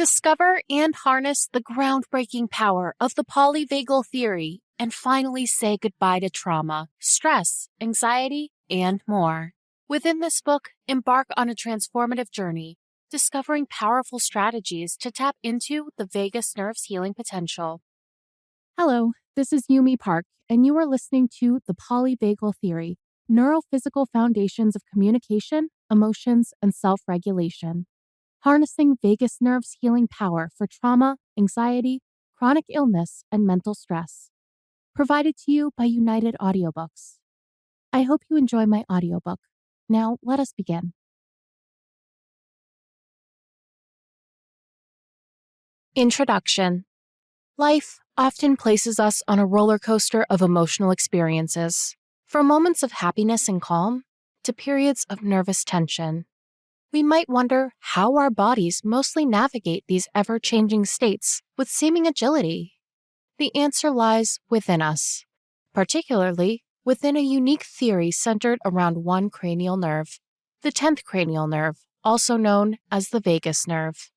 Discover and harness the groundbreaking power of the polyvagal theory and finally say goodbye to trauma, stress, anxiety, and more. Within this book, embark on a transformative journey, discovering powerful strategies to tap into the vagus nerve's healing potential. Hello, this is Yumi Park, and you are listening to The Polyvagal Theory, Neurophysical Foundations of Communication, Emotions, and Self-Regulation. Harnessing vagus nerve's healing power for trauma, anxiety, chronic illness, and mental stress. Provided to you by United Audiobooks. I hope you enjoy my audiobook. Now, let us begin. Introduction. Life often places us on a roller coaster of emotional experiences, from moments of happiness and calm to periods of nervous tension. We might wonder how our bodies mostly navigate these ever-changing states with seeming agility. The answer lies within us, particularly within a unique theory centered around one cranial nerve, the 10th cranial nerve, also known as the vagus nerve.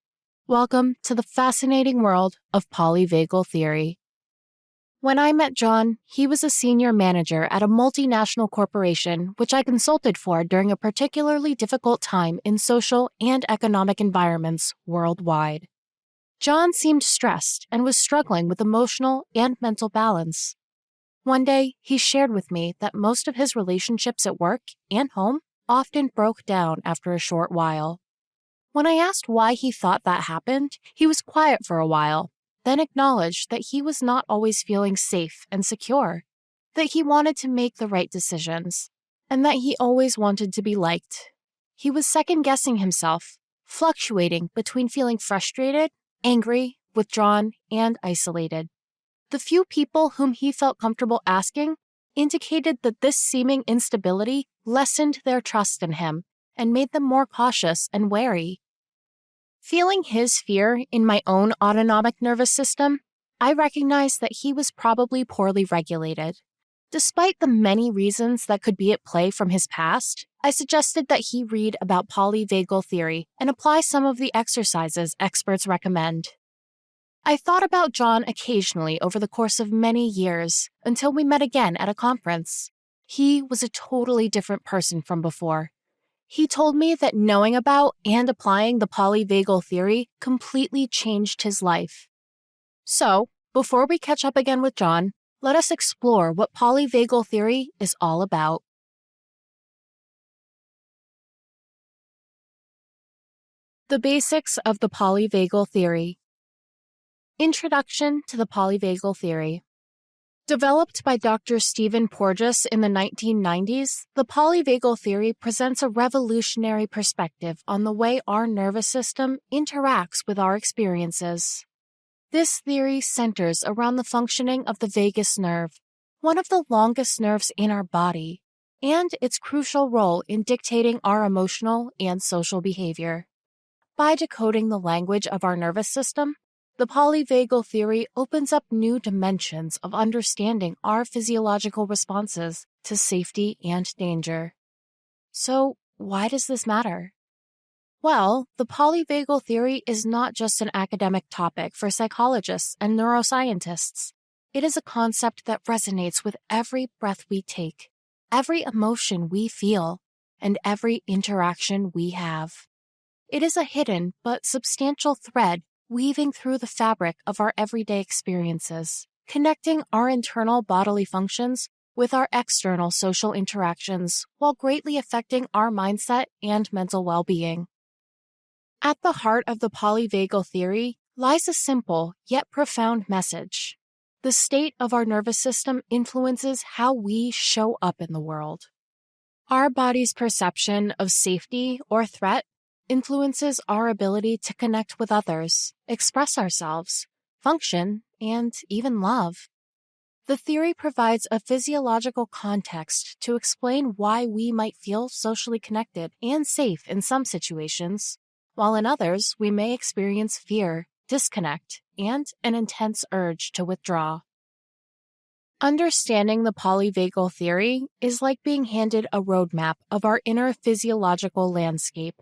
Welcome to the fascinating world of polyvagal theory. When I met John, he was a senior manager at a multinational corporation which I consulted for during a particularly difficult time in social and economic environments worldwide. John seemed stressed and was struggling with emotional and mental balance. One day, he shared with me that most of his relationships at work and home often broke down after a short while. When I asked why he thought that happened, he was quiet for a while, then acknowledged that he was not always feeling safe and secure, that he wanted to make the right decisions, and that he always wanted to be liked. He was second-guessing himself, fluctuating between feeling frustrated, angry, withdrawn, and isolated. The few people whom he felt comfortable asking indicated that this seeming instability lessened their trust in him and made them more cautious and wary. Feeling his fear in my own autonomic nervous system, I recognized that he was probably poorly regulated. Despite the many reasons that could be at play from his past, I suggested that he read about polyvagal theory and apply some of the exercises experts recommend. I thought about John occasionally over the course of many years until we met again at a conference. He was a totally different person from before. He told me that knowing about and applying the polyvagal theory completely changed his life. So, before we catch up again with John, let us explore what polyvagal theory is all about. The basics of the polyvagal theory. Introduction to the polyvagal theory. Developed by Dr. Stephen Porges in the 1990s, the polyvagal theory presents a revolutionary perspective on the way our nervous system interacts with our experiences. This theory centers around the functioning of the vagus nerve, one of the longest nerves in our body, and its crucial role in dictating our emotional and social behavior. By decoding the language of our nervous system, the polyvagal theory opens up new dimensions of understanding our physiological responses to safety and danger. So, why does this matter? Well, the polyvagal theory is not just an academic topic for psychologists and neuroscientists. It is a concept that resonates with every breath we take, every emotion we feel, and every interaction we have. It is a hidden but substantial thread weaving through the fabric of our everyday experiences, connecting our internal bodily functions with our external social interactions while greatly affecting our mindset and mental well-being. At the heart of the polyvagal theory lies a simple yet profound message. The state of our nervous system influences how we show up in the world. Our body's perception of safety or threat influences our ability to connect with others, express ourselves, function, and even love. The theory provides a physiological context to explain why we might feel socially connected and safe in some situations, while in others we may experience fear, disconnect, and an intense urge to withdraw. Understanding the polyvagal theory is like being handed a roadmap of our inner physiological landscape.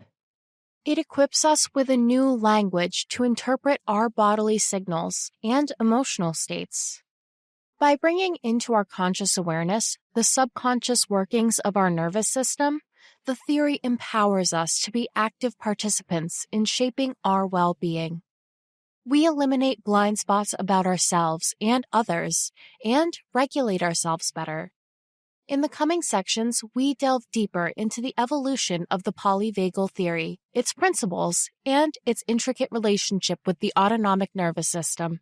It equips us with a new language to interpret our bodily signals and emotional states. By bringing into our conscious awareness the subconscious workings of our nervous system, the theory empowers us to be active participants in shaping our well-being. We eliminate blind spots about ourselves and others and regulate ourselves better. In the coming sections, we delve deeper into the evolution of the polyvagal theory, its principles, and its intricate relationship with the autonomic nervous system.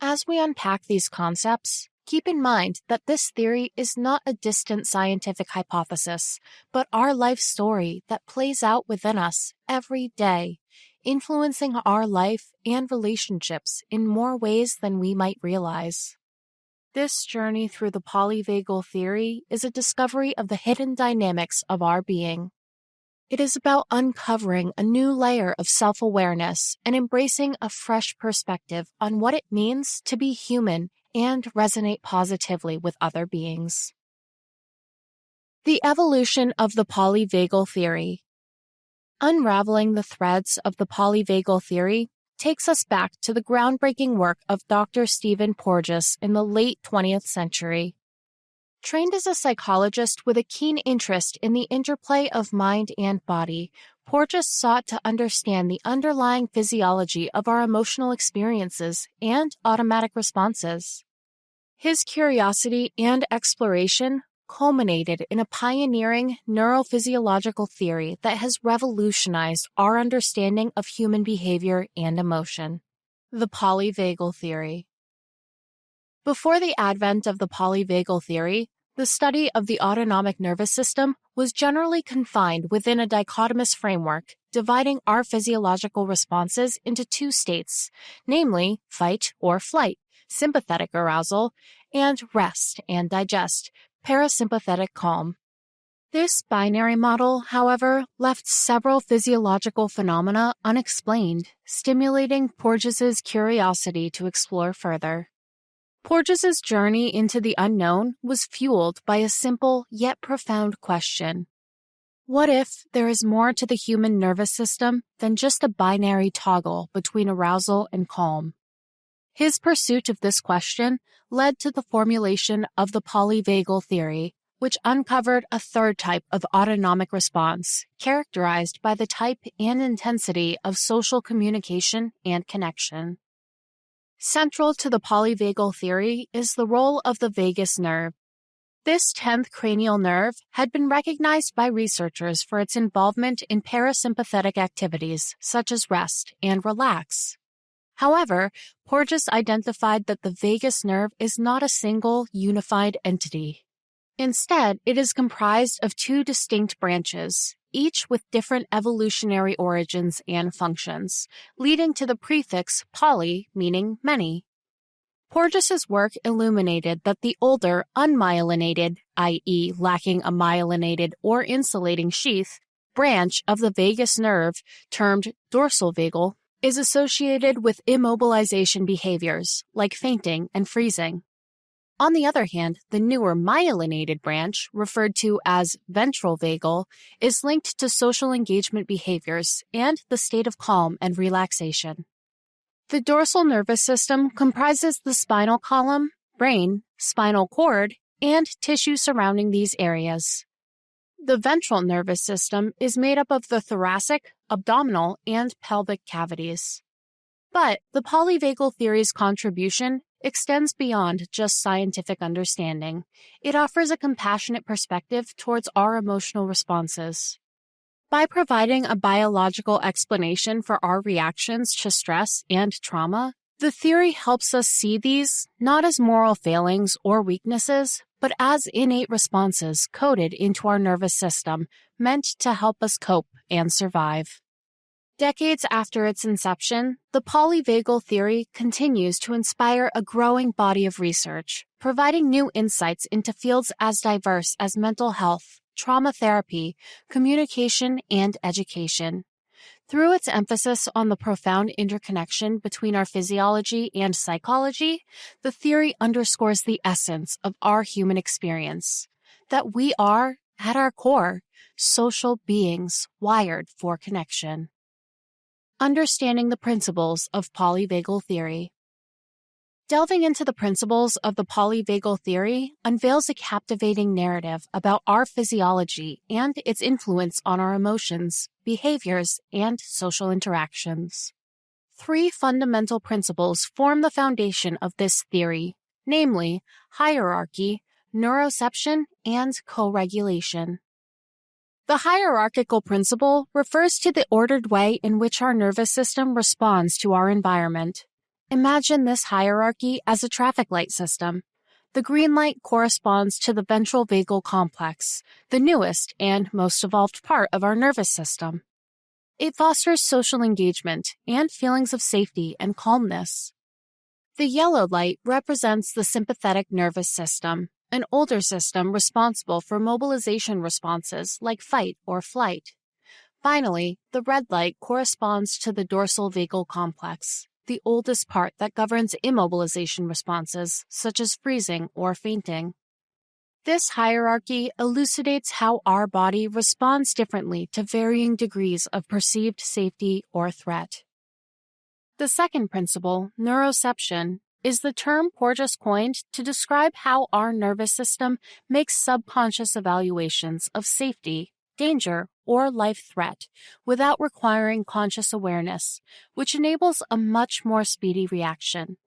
As we unpack these concepts, keep in mind that this theory is not a distant scientific hypothesis, but our life story that plays out within us every day, influencing our life and relationships in more ways than we might realize. This journey through the polyvagal theory is a discovery of the hidden dynamics of our being. It is about uncovering a new layer of self-awareness and embracing a fresh perspective on what it means to be human and resonate positively with other beings. The evolution of the polyvagal theory. Unraveling the threads of the polyvagal theory takes us back to the groundbreaking work of Dr. Stephen Porges in the late 20th century. Trained as a psychologist with a keen interest in the interplay of mind and body, Porges sought to understand the underlying physiology of our emotional experiences and automatic responses. His curiosity and exploration culminated in a pioneering neurophysiological theory that has revolutionized our understanding of human behavior and emotion. The Polyvagal Theory. Before the advent of the polyvagal theory, the study of the autonomic nervous system was generally confined within a dichotomous framework, dividing our physiological responses into two states, namely fight or flight, sympathetic arousal, and rest and digest, parasympathetic calm. This binary model, however, left several physiological phenomena unexplained, stimulating Porges's curiosity to explore further. Porges's journey into the unknown was fueled by a simple yet profound question. What if there is more to the human nervous system than just a binary toggle between arousal and calm? His pursuit of this question led to the formulation of the polyvagal theory, which uncovered a third type of autonomic response, characterized by the type and intensity of social communication and connection. Central to the polyvagal theory is the role of the vagus nerve. This 10th cranial nerve had been recognized by researchers for its involvement in parasympathetic activities such as rest and relax. However, Porges identified that the vagus nerve is not a single, unified entity. Instead, it is comprised of two distinct branches, each with different evolutionary origins and functions, leading to the prefix poly, meaning many. Porges's work illuminated that the older, unmyelinated, i.e. lacking a myelinated or insulating sheath, branch of the vagus nerve, termed dorsal vagal, is associated with immobilization behaviors, like fainting and freezing. On the other hand, the newer myelinated branch, referred to as ventral vagal, is linked to social engagement behaviors and the state of calm and relaxation. The dorsal nervous system comprises the spinal column, brain, spinal cord, and tissue surrounding these areas. The ventral nervous system is made up of the thoracic, abdominal, and pelvic cavities. But the polyvagal theory's contribution extends beyond just scientific understanding. It offers a compassionate perspective towards our emotional responses. By providing a biological explanation for our reactions to stress and trauma, the theory helps us see these not as moral failings or weaknesses, but as innate responses coded into our nervous system, meant to help us cope and survive. Decades after its inception, the polyvagal theory continues to inspire a growing body of research, providing new insights into fields as diverse as mental health, trauma therapy, communication, and education. Through its emphasis on the profound interconnection between our physiology and psychology, the theory underscores the essence of our human experience, that we are, at our core, social beings wired for connection. Understanding the principles of polyvagal theory. Delving into the principles of the polyvagal theory unveils a captivating narrative about our physiology and its influence on our emotions, behaviors, and social interactions. 3 fundamental principles form the foundation of this theory, namely hierarchy, neuroception, and co-regulation. The hierarchical principle refers to the ordered way in which our nervous system responds to our environment. Imagine this hierarchy as a traffic light system. The green light corresponds to the ventral vagal complex, the newest and most evolved part of our nervous system. It fosters social engagement and feelings of safety and calmness. The yellow light represents the sympathetic nervous system, an older system responsible for mobilization responses like fight or flight. Finally, the red light corresponds to the dorsal vagal complex, the oldest part that governs immobilization responses, such as freezing or fainting. This hierarchy elucidates how our body responds differently to varying degrees of perceived safety or threat. The second principle, neuroception, is the term Porges coined to describe how our nervous system makes subconscious evaluations of safety, danger, or life threat without requiring conscious awareness, which enables a much more speedy reaction.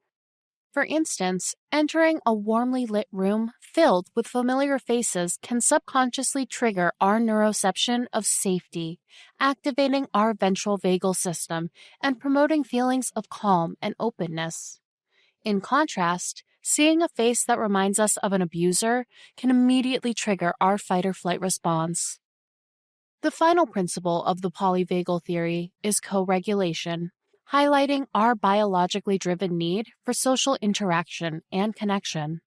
For instance, entering a warmly lit room filled with familiar faces can subconsciously trigger our neuroception of safety, activating our ventral vagal system and promoting feelings of calm and openness. In contrast, seeing a face that reminds us of an abuser can immediately trigger our fight or flight response. The final principle of the polyvagal theory is co-regulation, highlighting our biologically driven need for social interaction and connection.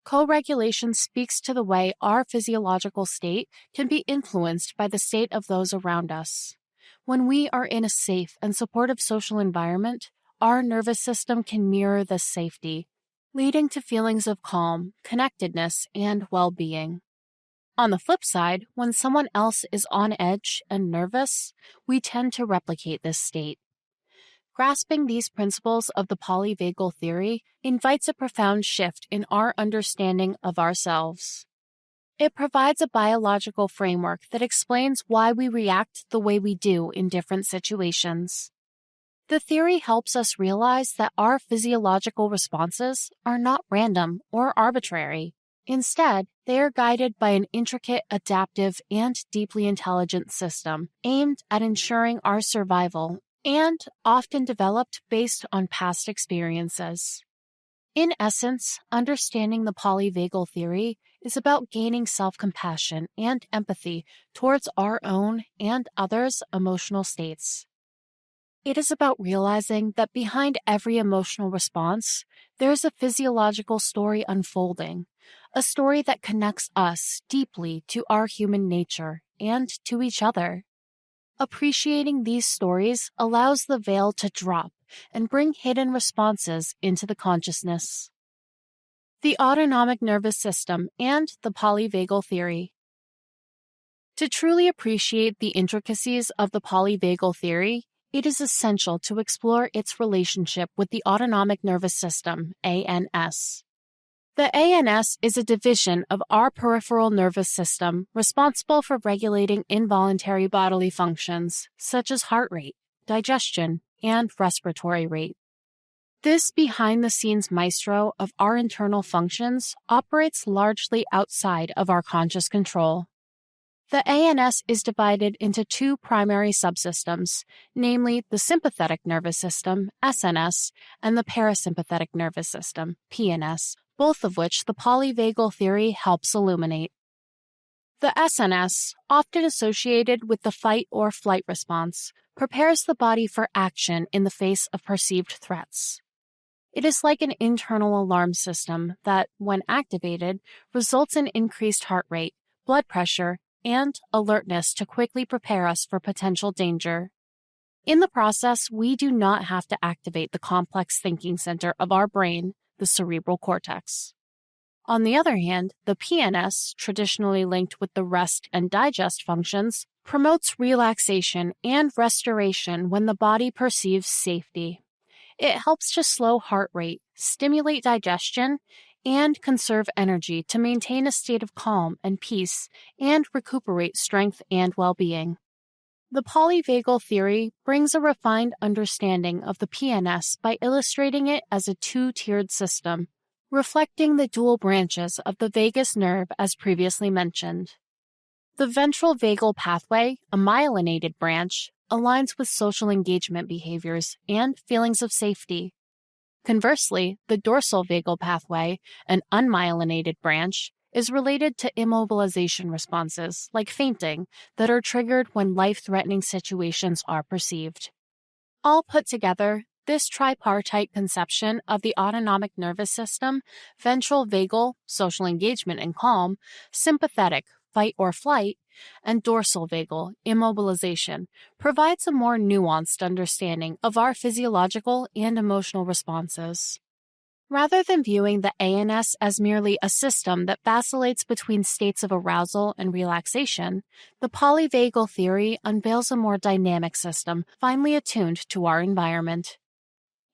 Co-regulation speaks to the way our physiological state can be influenced by the state of those around us. When we are in a safe and supportive social environment, our nervous system can mirror this safety, leading to feelings of calm, connectedness, and well-being. On the flip side, when someone else is on edge and nervous, we tend to replicate this state. Grasping these principles of the polyvagal theory invites a profound shift in our understanding of ourselves. It provides a biological framework that explains why we react the way we do in different situations. The theory helps us realize that our physiological responses are not random or arbitrary. Instead, they are guided by an intricate, adaptive, and deeply intelligent system aimed at ensuring our survival and often developed based on past experiences. In essence, understanding the polyvagal theory is about gaining self-compassion and empathy towards our own and others' emotional states. It is about realizing that behind every emotional response, there is a physiological story unfolding, a story that connects us deeply to our human nature and to each other. Appreciating these stories allows the veil to drop and bring hidden responses into the consciousness. The autonomic nervous system and the polyvagal theory. To truly appreciate the intricacies of the polyvagal theory, it is essential to explore its relationship with the autonomic nervous system, ANS. The ANS is a division of our peripheral nervous system responsible for regulating involuntary bodily functions, such as heart rate, digestion, and respiratory rate. This behind-the-scenes maestro of our internal functions operates largely outside of our conscious control. The ANS is divided into 2 primary subsystems, namely the sympathetic nervous system, SNS, and the parasympathetic nervous system, PNS, both of which the polyvagal theory helps illuminate. The SNS, often associated with the fight or flight response, prepares the body for action in the face of perceived threats. It is like an internal alarm system that, when activated, results in increased heart rate, blood pressure, and alertness to quickly prepare us for potential danger. In the process, we do not have to activate the complex thinking center of our brain, the cerebral cortex. On the other hand, the PNS, traditionally linked with the rest and digest functions, promotes relaxation and restoration when the body perceives safety. It helps to slow heart rate, stimulate digestion, and conserve energy to maintain a state of calm and peace and recuperate strength and well-being. The polyvagal theory brings a refined understanding of the PNS by illustrating it as a two-tiered system, reflecting the dual branches of the vagus nerve as previously mentioned. The ventral vagal pathway, a myelinated branch, aligns with social engagement behaviors and feelings of safety. Conversely, the dorsal vagal pathway, an unmyelinated branch, is related to immobilization responses, like fainting, that are triggered when life-threatening situations are perceived. All put together, this tripartite conception of the autonomic nervous system, ventral vagal, social engagement and calm, sympathetic, fight or flight, and dorsal vagal, immobilization, provides a more nuanced understanding of our physiological and emotional responses. Rather than viewing the ANS as merely a system that vacillates between states of arousal and relaxation, the polyvagal theory unveils a more dynamic system, finely attuned to our environment.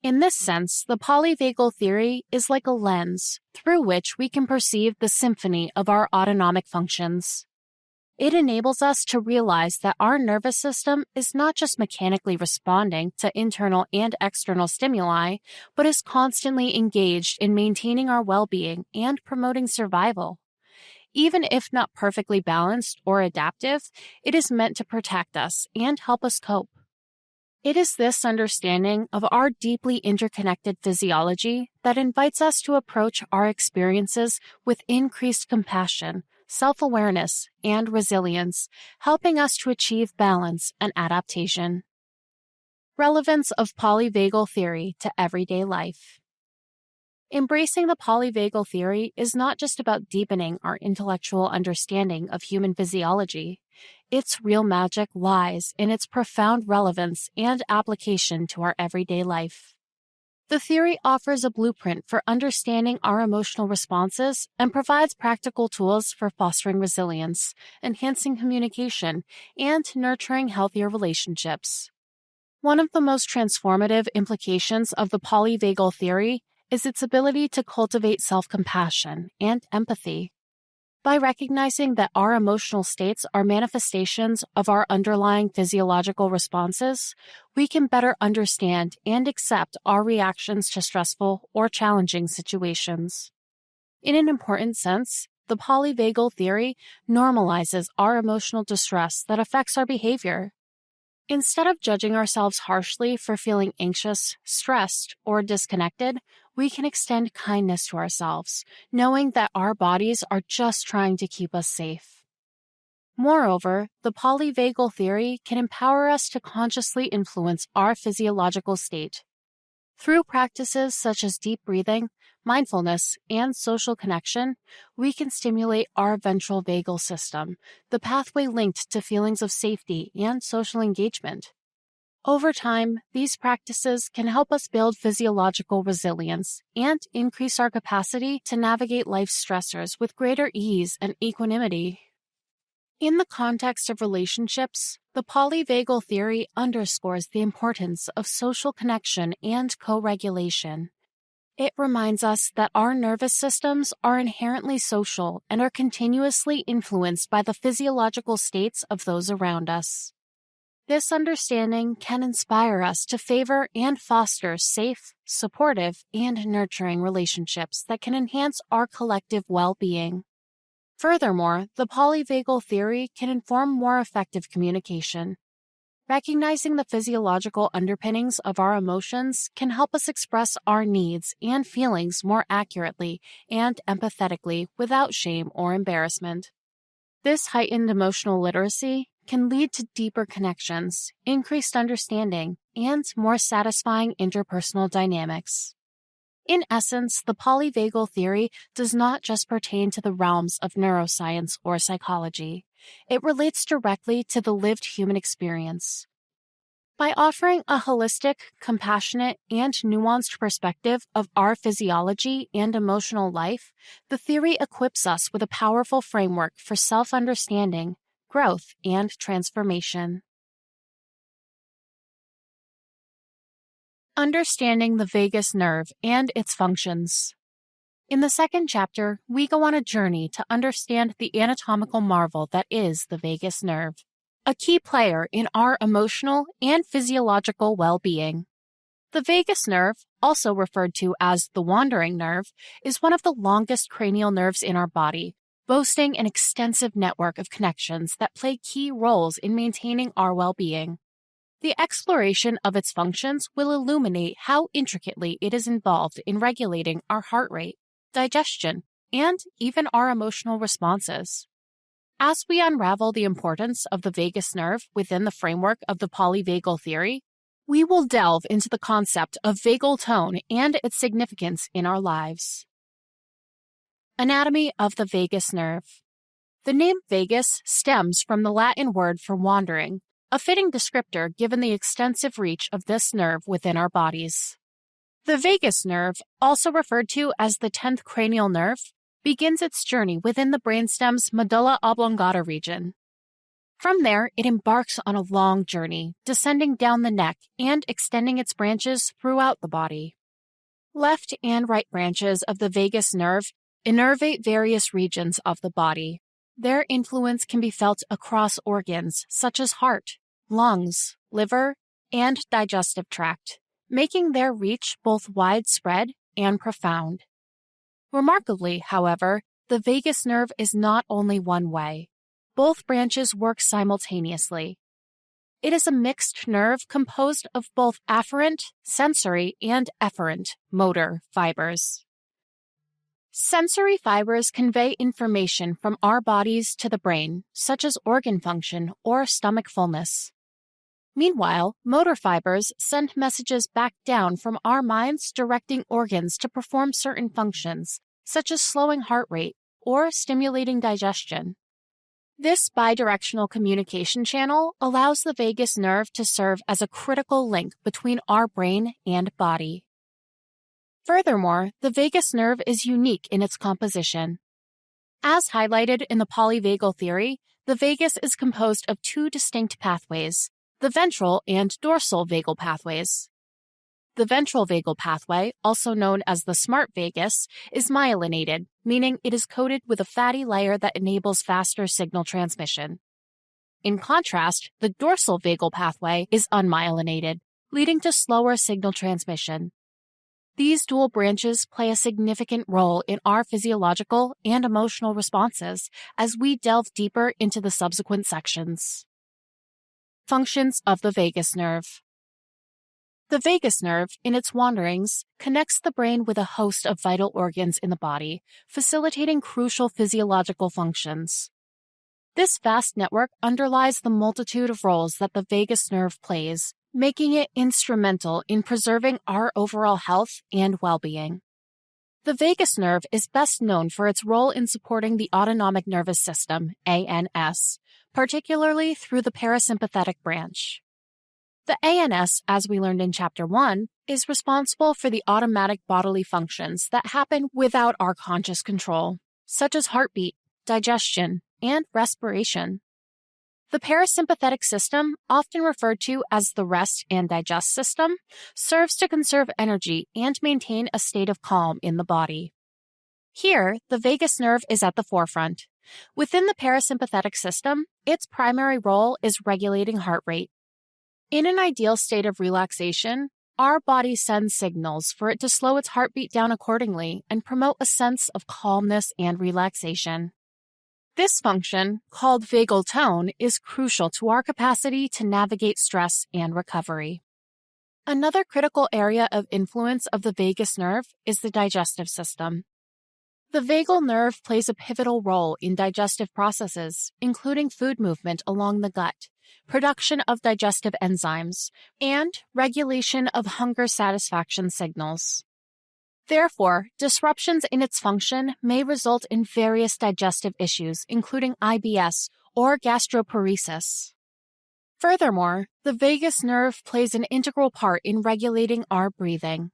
In this sense, the polyvagal theory is like a lens through which we can perceive the symphony of our autonomic functions. It enables us to realize that our nervous system is not just mechanically responding to internal and external stimuli, but is constantly engaged in maintaining our well-being and promoting survival. Even if not perfectly balanced or adaptive, it is meant to protect us and help us cope. It is this understanding of our deeply interconnected physiology that invites us to approach our experiences with increased compassion, self-awareness, and resilience, helping us to achieve balance and adaptation. Relevance of polyvagal theory to everyday life. Embracing the polyvagal theory is not just about deepening our intellectual understanding of human physiology. Its real magic lies in its profound relevance and application to our everyday life. The theory offers a blueprint for understanding our emotional responses and provides practical tools for fostering resilience, enhancing communication, and nurturing healthier relationships. One of the most transformative implications of the polyvagal theory is its ability to cultivate self-compassion and empathy. By recognizing that our emotional states are manifestations of our underlying physiological responses, we can better understand and accept our reactions to stressful or challenging situations. In an important sense, the polyvagal theory normalizes our emotional distress that affects our behavior. Instead of judging ourselves harshly for feeling anxious, stressed, or disconnected, we can extend kindness to ourselves, knowing that our bodies are just trying to keep us safe. Moreover, the polyvagal theory can empower us to consciously influence our physiological state. Through practices such as deep breathing, mindfulness, and social connection, we can stimulate our ventral vagal system, the pathway linked to feelings of safety and social engagement. Over time, these practices can help us build physiological resilience and increase our capacity to navigate life's stressors with greater ease and equanimity. In the context of relationships, the polyvagal theory underscores the importance of social connection and co-regulation. It reminds us that our nervous systems are inherently social and are continuously influenced by the physiological states of those around us. This understanding can inspire us to favor and foster safe, supportive, and nurturing relationships that can enhance our collective well-being. Furthermore, the polyvagal theory can inform more effective communication. Recognizing the physiological underpinnings of our emotions can help us express our needs and feelings more accurately and empathetically without shame or embarrassment. This heightened emotional literacy can lead to deeper connections, increased understanding, and more satisfying interpersonal dynamics. In essence, the polyvagal theory does not just pertain to the realms of neuroscience or psychology. It relates directly to the lived human experience. By offering a holistic, compassionate, and nuanced perspective of our physiology and emotional life, the theory equips us with a powerful framework for self-understanding, growth, and transformation. Understanding the vagus nerve and its functions. In the second chapter, we go on a journey to understand the anatomical marvel that is the vagus nerve, a key player in our emotional and physiological well-being. The vagus nerve, also referred to as the wandering nerve, is one of the longest cranial nerves in our body, boasting an extensive network of connections that play key roles in maintaining our well-being. The exploration of its functions will illuminate how intricately it is involved in regulating our heart rate, digestion, and even our emotional responses. As we unravel the importance of the vagus nerve within the framework of the polyvagal theory, we will delve into the concept of vagal tone and its significance in our lives. Anatomy of the vagus nerve. The name vagus stems from the Latin word for wandering, a fitting descriptor given the extensive reach of this nerve within our bodies. The vagus nerve, also referred to as the 10th cranial nerve, begins its journey within the brainstem's medulla oblongata region. From there, it embarks on a long journey, descending down the neck and extending its branches throughout the body. Left and right branches of the vagus nerve innervate various regions of the body. Their influence can be felt across organs such as heart, lungs, liver, and digestive tract, making their reach both widespread and profound. Remarkably, however, the vagus nerve is not only one way. Both branches work simultaneously. It is a mixed nerve composed of both afferent, sensory, and efferent, motor fibers. Sensory fibers convey information from our bodies to the brain, such as organ function or stomach fullness. Meanwhile, motor fibers send messages back down from our minds directing organs to perform certain functions, such as slowing heart rate or stimulating digestion. This bidirectional communication channel allows the vagus nerve to serve as a critical link between our brain and body. Furthermore, the vagus nerve is unique in its composition. As highlighted in the polyvagal theory, the vagus is composed of two distinct pathways, the ventral and dorsal vagal pathways. The ventral vagal pathway, also known as the smart vagus, is myelinated, meaning it is coated with a fatty layer that enables faster signal transmission. In contrast, the dorsal vagal pathway is unmyelinated, leading to slower signal transmission. These dual branches play a significant role in our physiological and emotional responses as we delve deeper into the subsequent sections. Functions of the vagus nerve. The vagus nerve, in its wanderings, connects the brain with a host of vital organs in the body, facilitating crucial physiological functions. This vast network underlies the multitude of roles that the vagus nerve plays, making it instrumental in preserving our overall health and well-being. The vagus nerve is best known for its role in supporting the autonomic nervous system, ANS, particularly through the parasympathetic branch. The ANS, as we learned in Chapter 1, is responsible for the automatic bodily functions that happen without our conscious control, such as heartbeat, digestion, and respiration. The parasympathetic system, often referred to as the rest and digest system, serves to conserve energy and maintain a state of calm in the body. Here, the vagus nerve is at the forefront. Within the parasympathetic system, its primary role is regulating heart rate. In an ideal state of relaxation, our body sends signals for it to slow its heartbeat down accordingly and promote a sense of calmness and relaxation. This function, called vagal tone, is crucial to our capacity to navigate stress and recovery. Another critical area of influence of the vagus nerve is the digestive system. The vagal nerve plays a pivotal role in digestive processes, including food movement along the gut, production of digestive enzymes, and regulation of hunger satisfaction signals. Therefore, disruptions in its function may result in various digestive issues, including IBS or gastroparesis. Furthermore, the vagus nerve plays an integral part in regulating our breathing.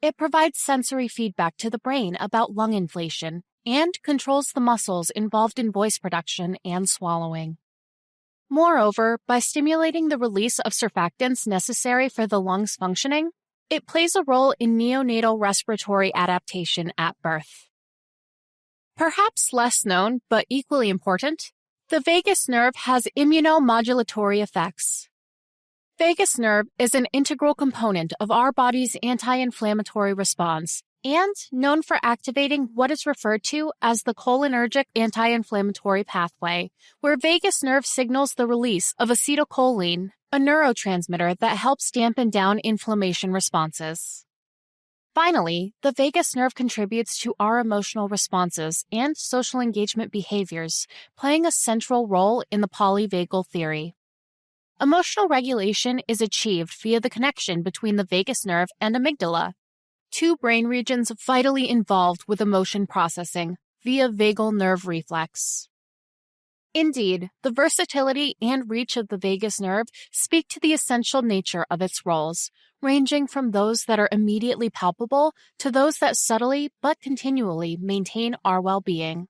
It provides sensory feedback to the brain about lung inflation and controls the muscles involved in voice production and swallowing. Moreover, by stimulating the release of surfactants necessary for the lungs' functioning, it plays a role in neonatal respiratory adaptation at birth. Perhaps less known, but equally important, the vagus nerve has immunomodulatory effects. Vagus nerve is an integral component of our body's anti-inflammatory response and known for activating what is referred to as the cholinergic anti-inflammatory pathway, where vagus nerve signals the release of acetylcholine, a neurotransmitter that helps dampen down inflammation responses. Finally, the vagus nerve contributes to our emotional responses and social engagement behaviors, playing a central role in the polyvagal theory. Emotional regulation is achieved via the connection between the vagus nerve and amygdala, two brain regions vitally involved with emotion processing via vagal nerve reflex. Indeed, the versatility and reach of the vagus nerve speak to the essential nature of its roles, ranging from those that are immediately palpable to those that subtly but continually maintain our well-being.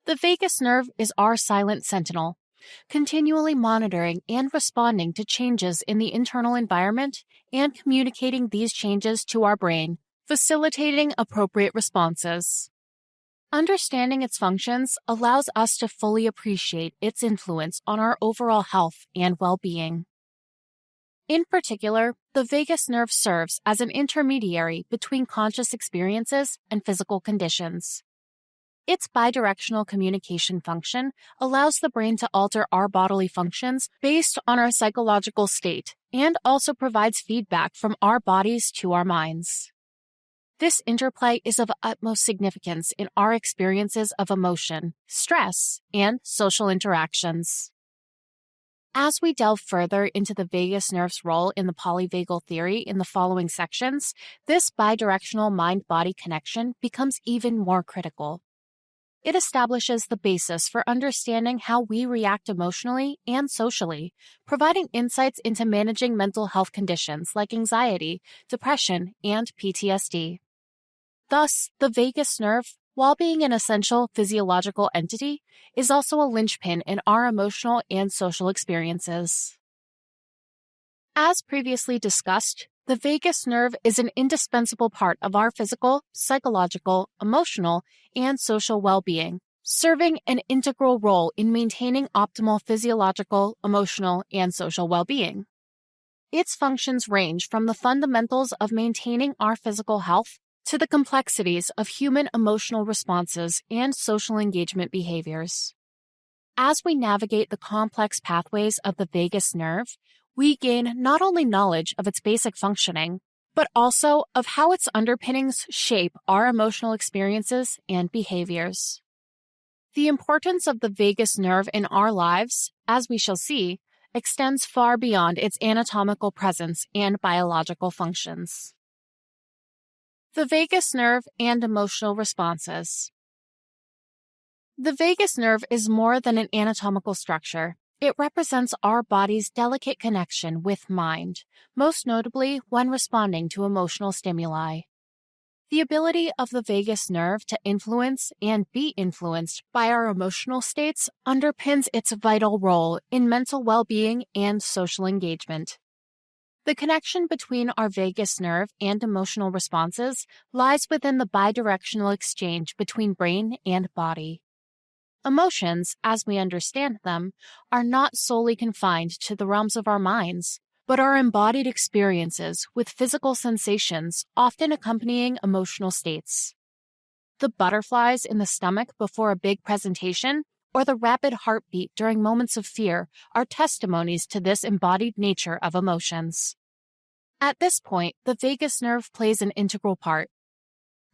The vagus nerve is our silent sentinel, continually monitoring and responding to changes in the internal environment and communicating these changes to our brain, facilitating appropriate responses. Understanding its functions allows us to fully appreciate its influence on our overall health and well-being. In particular, the vagus nerve serves as an intermediary between conscious experiences and physical conditions. Its bidirectional communication function allows the brain to alter our bodily functions based on our psychological state and also provides feedback from our bodies to our minds. This interplay is of utmost significance in our experiences of emotion, stress, and social interactions. As we delve further into the vagus nerve's role in the polyvagal theory in the following sections, this bidirectional mind-body connection becomes even more critical. It establishes the basis for understanding how we react emotionally and socially, providing insights into managing mental health conditions like anxiety, depression, and PTSD. Thus, the vagus nerve, while being an essential physiological entity, is also a linchpin in our emotional and social experiences. As previously discussed, the vagus nerve is an indispensable part of our physical, psychological, emotional, and social well-being, serving an integral role in maintaining optimal physiological, emotional, and social well-being. Its functions range from the fundamentals of maintaining our physical health to the complexities of human emotional responses and social engagement behaviors. As we navigate the complex pathways of the vagus nerve, we gain not only knowledge of its basic functioning, but also of how its underpinnings shape our emotional experiences and behaviors. The importance of the vagus nerve in our lives, as we shall see, extends far beyond its anatomical presence and biological functions. The vagus nerve and emotional responses. The vagus nerve is more than an anatomical structure. It represents our body's delicate connection with mind, most notably when responding to emotional stimuli. The ability of the vagus nerve to influence and be influenced by our emotional states underpins its vital role in mental well-being and social engagement. The connection between our vagus nerve and emotional responses lies within the bidirectional exchange between brain and body. Emotions, as we understand them, are not solely confined to the realms of our minds, but are embodied experiences with physical sensations often accompanying emotional states. The butterflies in the stomach before a big presentation or the rapid heartbeat during moments of fear are testimonies to this embodied nature of emotions. At this point, the vagus nerve plays an integral part.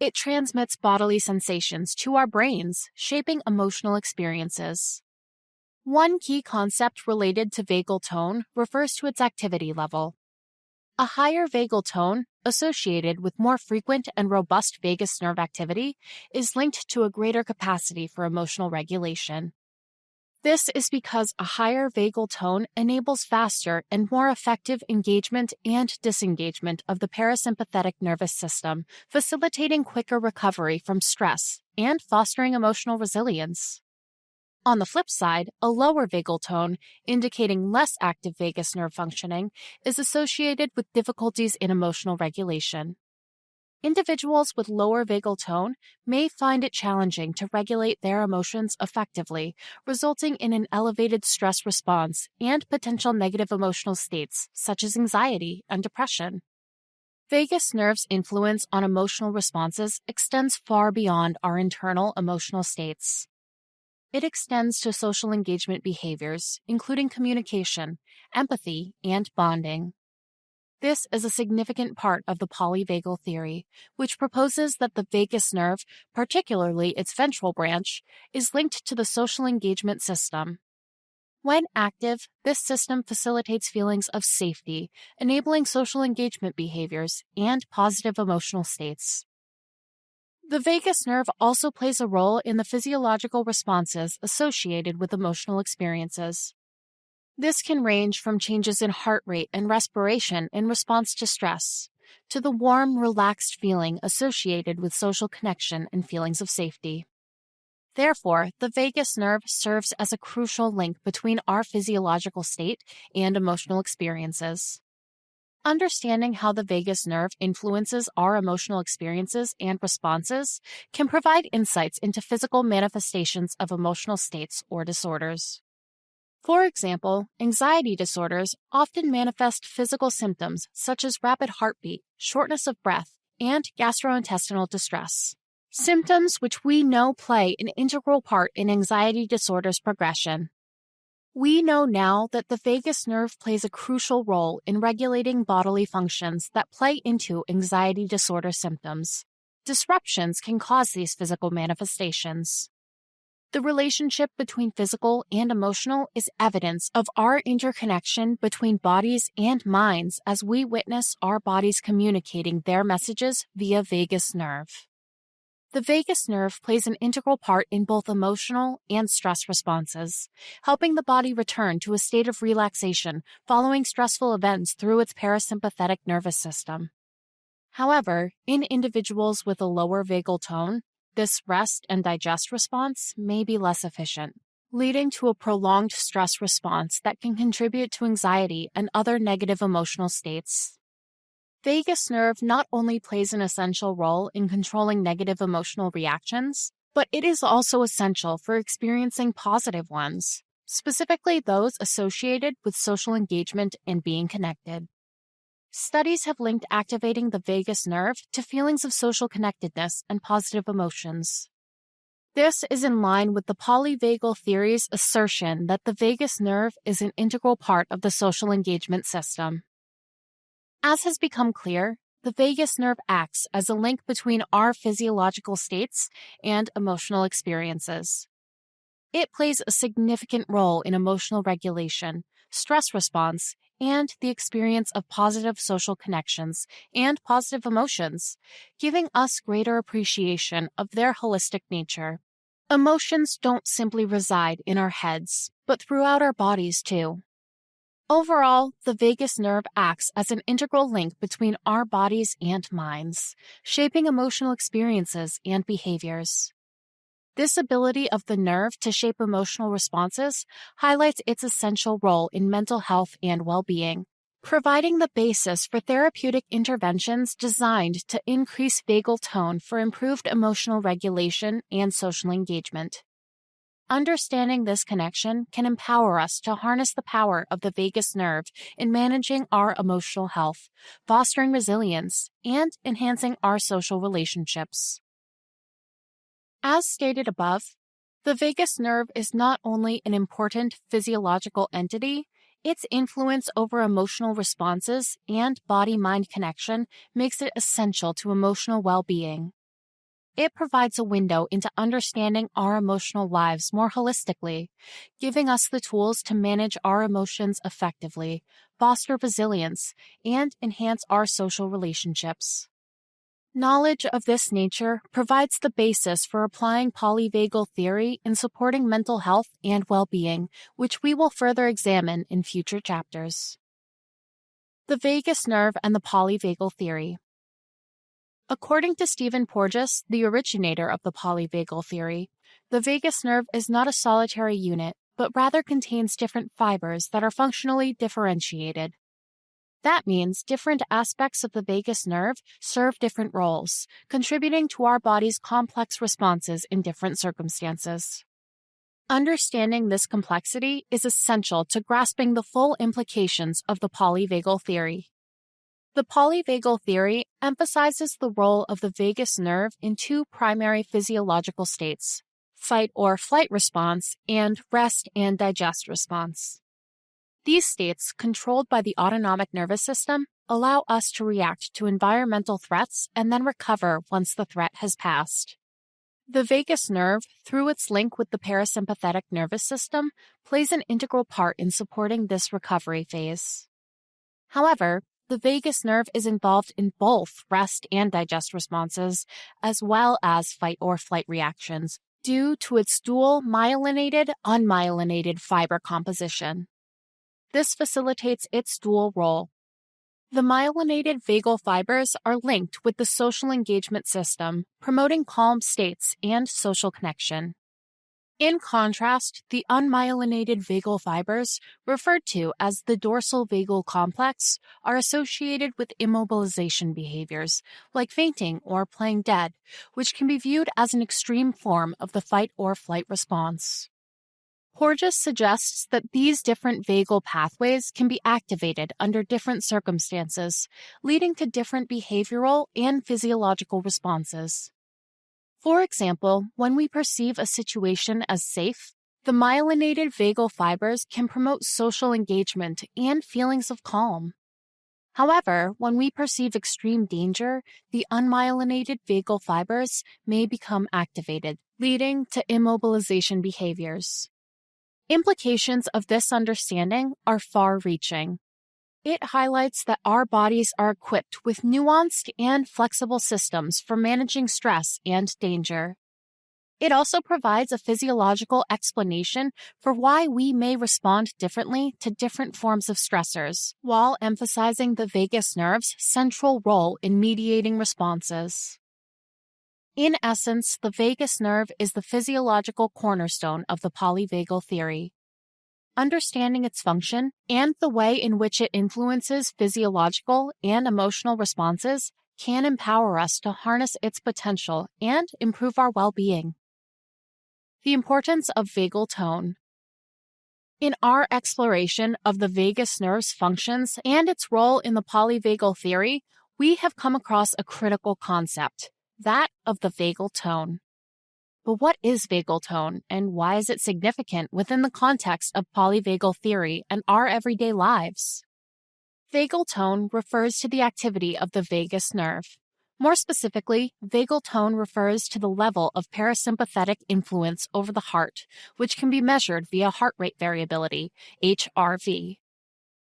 It transmits bodily sensations to our brains, shaping emotional experiences. One key concept related to vagal tone refers to its activity level. A higher vagal tone, associated with more frequent and robust vagus nerve activity, is linked to a greater capacity for emotional regulation. This is because a higher vagal tone enables faster and more effective engagement and disengagement of the parasympathetic nervous system, facilitating quicker recovery from stress and fostering emotional resilience. On the flip side, a lower vagal tone, indicating less active vagus nerve functioning, is associated with difficulties in emotional regulation. Individuals with lower vagal tone may find it challenging to regulate their emotions effectively, resulting in an elevated stress response and potential negative emotional states such as anxiety and depression. Vagus nerve's influence on emotional responses extends far beyond our internal emotional states. It extends to social engagement behaviors, including communication, empathy, and bonding. This is a significant part of the polyvagal theory, which proposes that the vagus nerve, particularly its ventral branch, is linked to the social engagement system. When active, this system facilitates feelings of safety, enabling social engagement behaviors and positive emotional states. The vagus nerve also plays a role in the physiological responses associated with emotional experiences. This can range from changes in heart rate and respiration in response to stress, to the warm, relaxed feeling associated with social connection and feelings of safety. Therefore, the vagus nerve serves as a crucial link between our physiological state and emotional experiences. Understanding how the vagus nerve influences our emotional experiences and responses can provide insights into physical manifestations of emotional states or disorders. For example, anxiety disorders often manifest physical symptoms such as rapid heartbeat, shortness of breath, and gastrointestinal distress. Symptoms which we know play an integral part in anxiety disorders progression. We know now that the vagus nerve plays a crucial role in regulating bodily functions that play into anxiety disorder symptoms. Disruptions can cause these physical manifestations. The relationship between physical and emotional is evidence of our interconnection between bodies and minds as we witness our bodies communicating their messages via vagus nerve. The vagus nerve plays an integral part in both emotional and stress responses, helping the body return to a state of relaxation following stressful events through its parasympathetic nervous system. However, in individuals with a lower vagal tone, this rest and digest response may be less efficient, leading to a prolonged stress response that can contribute to anxiety and other negative emotional states. Vagus nerve not only plays an essential role in controlling negative emotional reactions, but it is also essential for experiencing positive ones, specifically those associated with social engagement and being connected. Studies have linked activating the vagus nerve to feelings of social connectedness and positive emotions. This is in line with the polyvagal theory's assertion that the vagus nerve is an integral part of the social engagement system. As has become clear, the vagus nerve acts as a link between our physiological states and emotional experiences. It plays a significant role in emotional regulation, stress response, and the experience of positive social connections and positive emotions, giving us greater appreciation of their holistic nature. Emotions don't simply reside in our heads, but throughout our bodies too. Overall, the vagus nerve acts as an integral link between our bodies and minds, shaping emotional experiences and behaviors. This ability of the nerve to shape emotional responses highlights its essential role in mental health and well-being, providing the basis for therapeutic interventions designed to increase vagal tone for improved emotional regulation and social engagement. Understanding this connection can empower us to harness the power of the vagus nerve in managing our emotional health, fostering resilience, and enhancing our social relationships. As stated above, the vagus nerve is not only an important physiological entity, its influence over emotional responses and body-mind connection makes it essential to emotional well-being. It provides a window into understanding our emotional lives more holistically, giving us the tools to manage our emotions effectively, foster resilience, and enhance our social relationships. Knowledge of this nature provides the basis for applying polyvagal theory in supporting mental health and well-being, which we will further examine in future chapters. The vagus nerve and the polyvagal theory. According to Stephen Porges, the originator of the polyvagal theory, the vagus nerve is not a solitary unit, but rather contains different fibers that are functionally differentiated. That means different aspects of the vagus nerve serve different roles, contributing to our body's complex responses in different circumstances. Understanding this complexity is essential to grasping the full implications of the polyvagal theory. The polyvagal theory emphasizes the role of the vagus nerve in two primary physiological states: fight or flight response and rest and digest response. These states, controlled by the autonomic nervous system, allow us to react to environmental threats and then recover once the threat has passed. The vagus nerve, through its link with the parasympathetic nervous system, plays an integral part in supporting this recovery phase. However, the vagus nerve is involved in both rest and digest responses, as well as fight or flight reactions, due to its dual myelinated-unmyelinated fiber composition. This facilitates its dual role. The myelinated vagal fibers are linked with the social engagement system, promoting calm states and social connection. In contrast, the unmyelinated vagal fibers, referred to as the dorsal vagal complex, are associated with immobilization behaviors, like fainting or playing dead, which can be viewed as an extreme form of the fight or flight response. Porges suggests that these different vagal pathways can be activated under different circumstances, leading to different behavioral and physiological responses. For example, when we perceive a situation as safe, the myelinated vagal fibers can promote social engagement and feelings of calm. However, when we perceive extreme danger, the unmyelinated vagal fibers may become activated, leading to immobilization behaviors. Implications of this understanding are far-reaching. It highlights that our bodies are equipped with nuanced and flexible systems for managing stress and danger. It also provides a physiological explanation for why we may respond differently to different forms of stressors, while emphasizing the vagus nerve's central role in mediating responses. In essence, the vagus nerve is the physiological cornerstone of the polyvagal theory. Understanding its function and the way in which it influences physiological and emotional responses can empower us to harness its potential and improve our well-being. The importance of vagal tone. In our exploration of the vagus nerve's functions and its role in the polyvagal theory, we have come across a critical concept: that of the vagal tone. But what is vagal tone, and why is it significant within the context of polyvagal theory and our everyday lives? Vagal tone refers to the activity of the vagus nerve. More specifically, vagal tone refers to the level of parasympathetic influence over the heart, which can be measured via heart rate variability, HRV.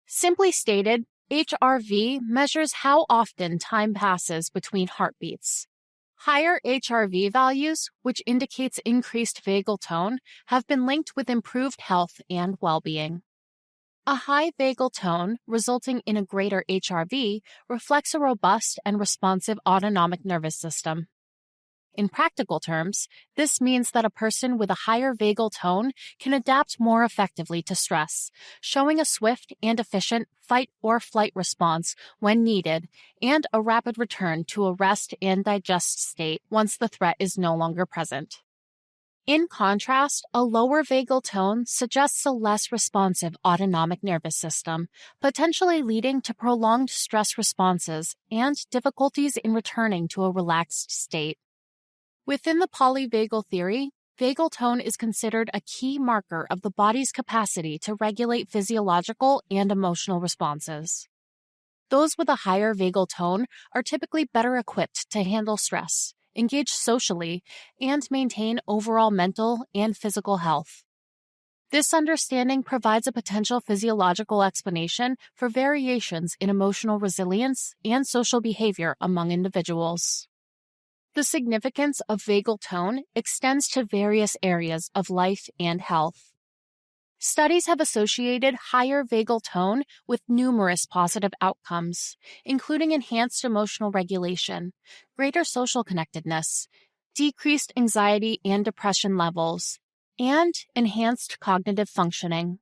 Simply stated, HRV measures how often time passes between heartbeats. Higher HRV values, which indicates increased vagal tone, have been linked with improved health and well-being. A high vagal tone, resulting in a greater HRV, reflects a robust and responsive autonomic nervous system. In practical terms, this means that a person with a higher vagal tone can adapt more effectively to stress, showing a swift and efficient fight or flight response when needed, and a rapid return to a rest and digest state once the threat is no longer present. In contrast, a lower vagal tone suggests a less responsive autonomic nervous system, potentially leading to prolonged stress responses and difficulties in returning to a relaxed state. Within the polyvagal theory, vagal tone is considered a key marker of the body's capacity to regulate physiological and emotional responses. Those with a higher vagal tone are typically better equipped to handle stress, engage socially, and maintain overall mental and physical health. This understanding provides a potential physiological explanation for variations in emotional resilience and social behavior among individuals. The significance of vagal tone extends to various areas of life and health. Studies have associated higher vagal tone with numerous positive outcomes, including enhanced emotional regulation, greater social connectedness, decreased anxiety and depression levels, and enhanced cognitive functioning.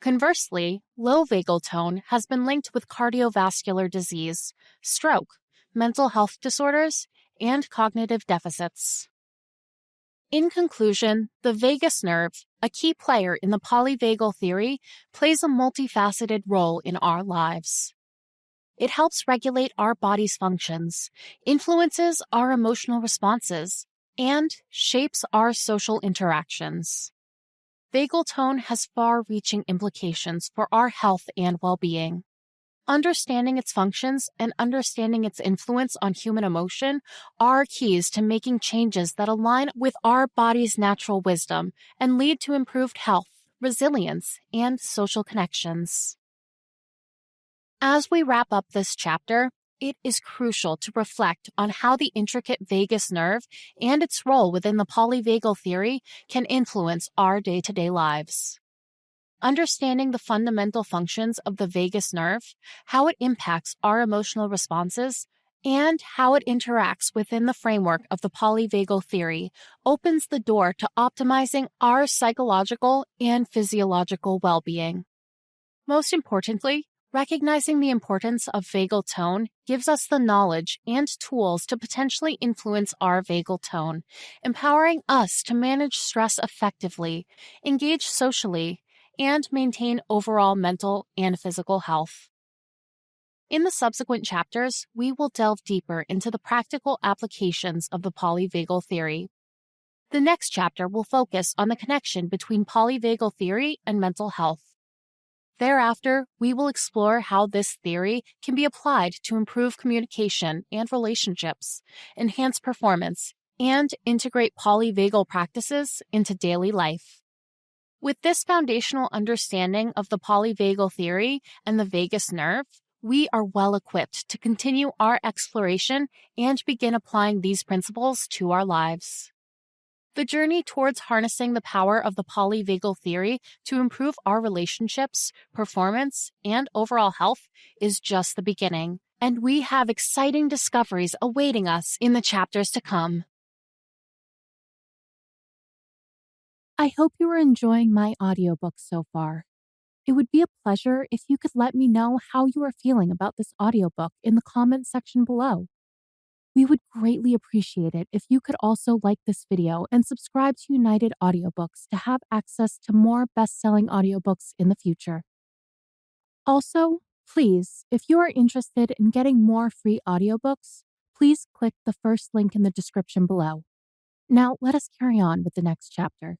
Conversely, low vagal tone has been linked with cardiovascular disease, stroke, mental health disorders, and cognitive deficits. In conclusion, the vagus nerve, a key player in the polyvagal theory, plays a multifaceted role in our lives. It helps regulate our body's functions, influences our emotional responses, and shapes our social interactions. Vagal tone has far-reaching implications for our health and well-being. Understanding its functions and understanding its influence on human emotion are keys to making changes that align with our body's natural wisdom and lead to improved health, resilience, and social connections. As we wrap up this chapter, it is crucial to reflect on how the intricate vagus nerve and its role within the polyvagal theory can influence our day-to-day lives. Understanding the fundamental functions of the vagus nerve, how it impacts our emotional responses, and how it interacts within the framework of the polyvagal theory opens the door to optimizing our psychological and physiological well-being. Most importantly, recognizing the importance of vagal tone gives us the knowledge and tools to potentially influence our vagal tone, empowering us to manage stress effectively, engage socially, and maintain overall mental and physical health. In the subsequent chapters, we will delve deeper into the practical applications of the polyvagal theory. The next chapter will focus on the connection between polyvagal theory and mental health. Thereafter, we will explore how this theory can be applied to improve communication and relationships, enhance performance, and integrate polyvagal practices into daily life. With this foundational understanding of the polyvagal theory and the vagus nerve, we are well equipped to continue our exploration and begin applying these principles to our lives. The journey towards harnessing the power of the polyvagal theory to improve our relationships, performance, and overall health is just the beginning, and we have exciting discoveries awaiting us in the chapters to come. I hope you are enjoying my audiobook so far. It would be a pleasure if you could let me know how you are feeling about this audiobook in the comments section below. We would greatly appreciate it if you could also like this video and subscribe to United Audiobooks to have access to more best-selling audiobooks in the future. Also, please, if you are interested in getting more free audiobooks, please click the first link in the description below. Now, let us carry on with the next chapter.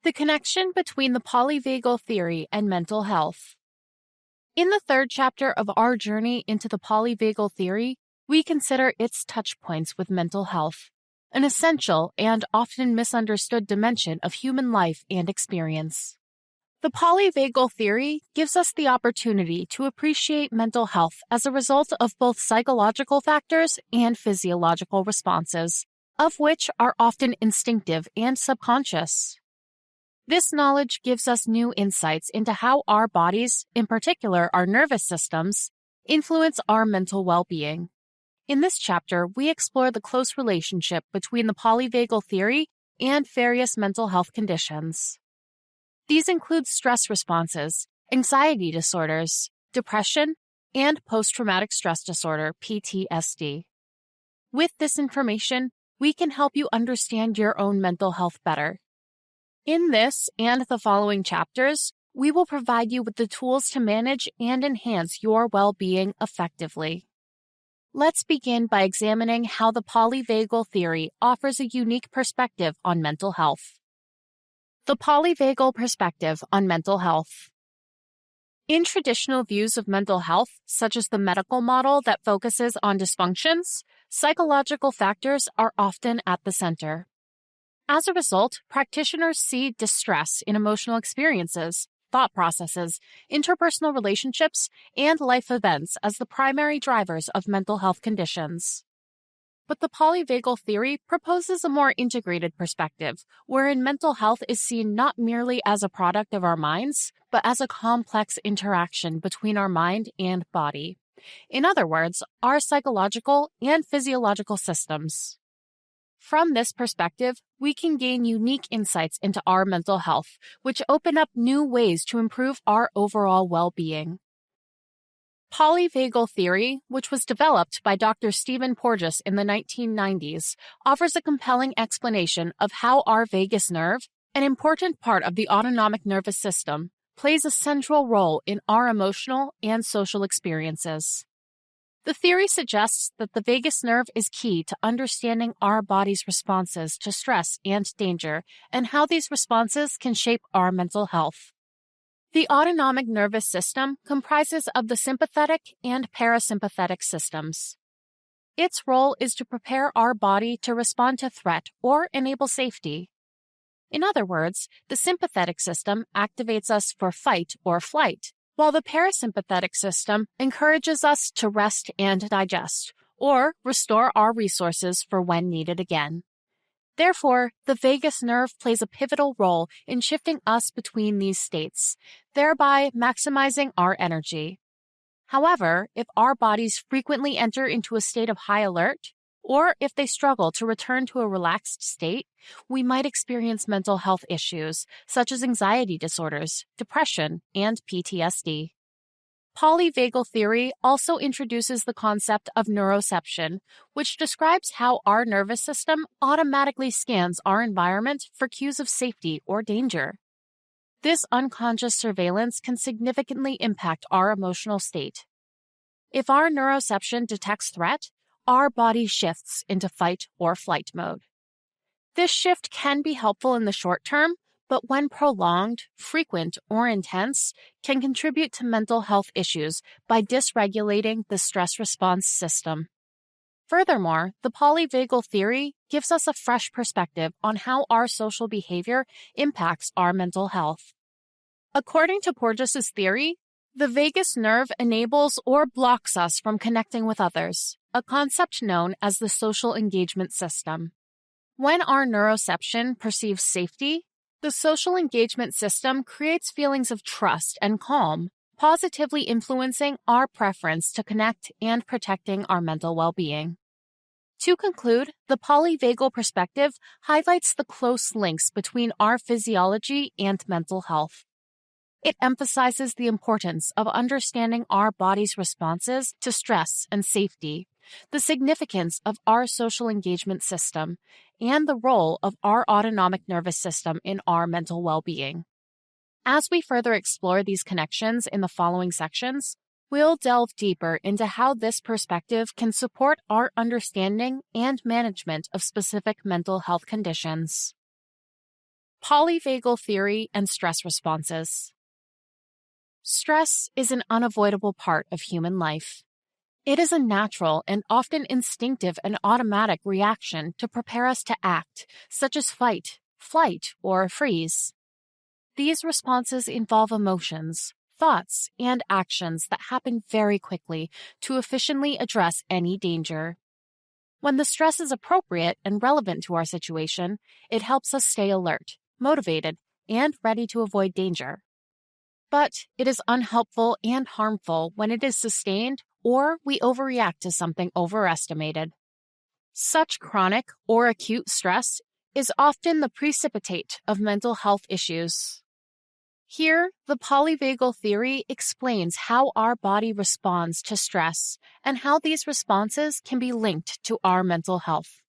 The connection between the polyvagal theory and mental health. In the third chapter of our journey into the polyvagal theory, we consider its touchpoints with mental health, an essential and often misunderstood dimension of human life and experience. The polyvagal theory gives us the opportunity to appreciate mental health as a result of both psychological factors and physiological responses, of which are often instinctive and subconscious. This knowledge gives us new insights into how our bodies, in particular our nervous systems, influence our mental well-being. In this chapter, we explore the close relationship between the polyvagal theory and various mental health conditions. These include stress responses, anxiety disorders, depression, and post-traumatic stress disorder, PTSD. With this information, we can help you understand your own mental health better. In this and the following chapters, we will provide you with the tools to manage and enhance your well-being effectively. Let's begin by examining how the polyvagal theory offers a unique perspective on mental health. The polyvagal perspective on mental health. In traditional views of mental health, such as the medical model that focuses on dysfunctions, psychological factors are often at the center. As a result, practitioners see distress in emotional experiences, thought processes, interpersonal relationships, and life events as the primary drivers of mental health conditions. But the polyvagal theory proposes a more integrated perspective, wherein mental health is seen not merely as a product of our minds, but as a complex interaction between our mind and body. In other words, our psychological and physiological systems. From this perspective, we can gain unique insights into our mental health, which open up new ways to improve our overall well-being. Polyvagal theory, which was developed by Dr. Stephen Porges in the 1990s, offers a compelling explanation of how our vagus nerve, an important part of the autonomic nervous system, plays a central role in our emotional and social experiences. The theory suggests that the vagus nerve is key to understanding our body's responses to stress and danger, and how these responses can shape our mental health. The autonomic nervous system comprises of the sympathetic and parasympathetic systems. Its role is to prepare our body to respond to threat or enable safety. In other words, the sympathetic system activates us for fight or flight, while the parasympathetic system encourages us to rest and digest, or restore our resources for when needed again. Therefore, the vagus nerve plays a pivotal role in shifting us between these states, thereby maximizing our energy. However, if our bodies frequently enter into a state of high alert, or if they struggle to return to a relaxed state, we might experience mental health issues such as anxiety disorders, depression, and PTSD. Polyvagal theory also introduces the concept of neuroception, which describes how our nervous system automatically scans our environment for cues of safety or danger. This unconscious surveillance can significantly impact our emotional state. If our neuroception detects threat, our body shifts into fight or flight mode. This shift can be helpful in the short term, but when prolonged, frequent, or intense, can contribute to mental health issues by dysregulating the stress response system. Furthermore, the polyvagal theory gives us a fresh perspective on how our social behavior impacts our mental health. According to Porges' theory, the vagus nerve enables or blocks us from connecting with others, a concept known as the social engagement system. When our neuroception perceives safety, the social engagement system creates feelings of trust and calm, positively influencing our preference to connect and protecting our mental well-being. To conclude, the polyvagal perspective highlights the close links between our physiology and mental health. It emphasizes the importance of understanding our body's responses to stress and safety, the significance of our social engagement system, and the role of our autonomic nervous system in our mental well-being. As we further explore these connections in the following sections, we'll delve deeper into how this perspective can support our understanding and management of specific mental health conditions. Polyvagal theory and stress responses. Stress is an unavoidable part of human life. It is a natural and often instinctive and automatic reaction to prepare us to act, such as fight, flight, or freeze. These responses involve emotions, thoughts, and actions that happen very quickly to efficiently address any danger. When the stress is appropriate and relevant to our situation, it helps us stay alert, motivated, and ready to avoid danger. But it is unhelpful and harmful when it is sustained or we overreact to something overestimated. Such chronic or acute stress is often the precipitate of mental health issues. Here, the polyvagal theory explains how our body responds to stress and how these responses can be linked to our mental health.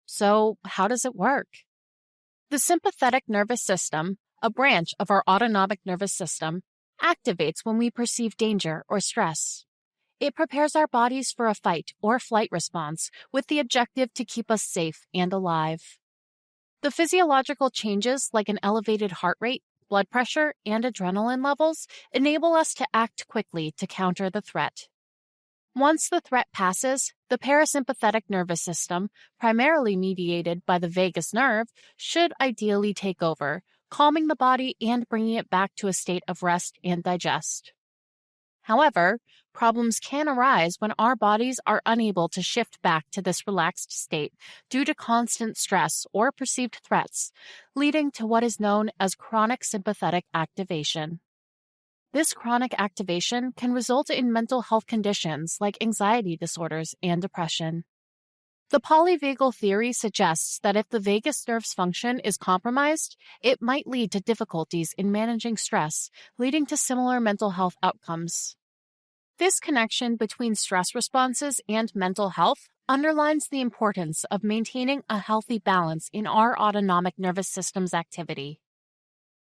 So, how does it work? The sympathetic nervous system, a branch of our autonomic nervous system, activates when we perceive danger or stress. It prepares our bodies for a fight or flight response with the objective to keep us safe and alive. The physiological changes like an elevated heart rate, blood pressure, and adrenaline levels enable us to act quickly to counter the threat. Once the threat passes, the parasympathetic nervous system, primarily mediated by the vagus nerve, should ideally take over, calming the body and bringing it back to a state of rest and digest. However, problems can arise when our bodies are unable to shift back to this relaxed state due to constant stress or perceived threats, leading to what is known as chronic sympathetic activation. This chronic activation can result in mental health conditions like anxiety disorders and depression. The polyvagal theory suggests that if the vagus nerve's function is compromised, it might lead to difficulties in managing stress, leading to similar mental health outcomes. This connection between stress responses and mental health underlines the importance of maintaining a healthy balance in our autonomic nervous system's activity.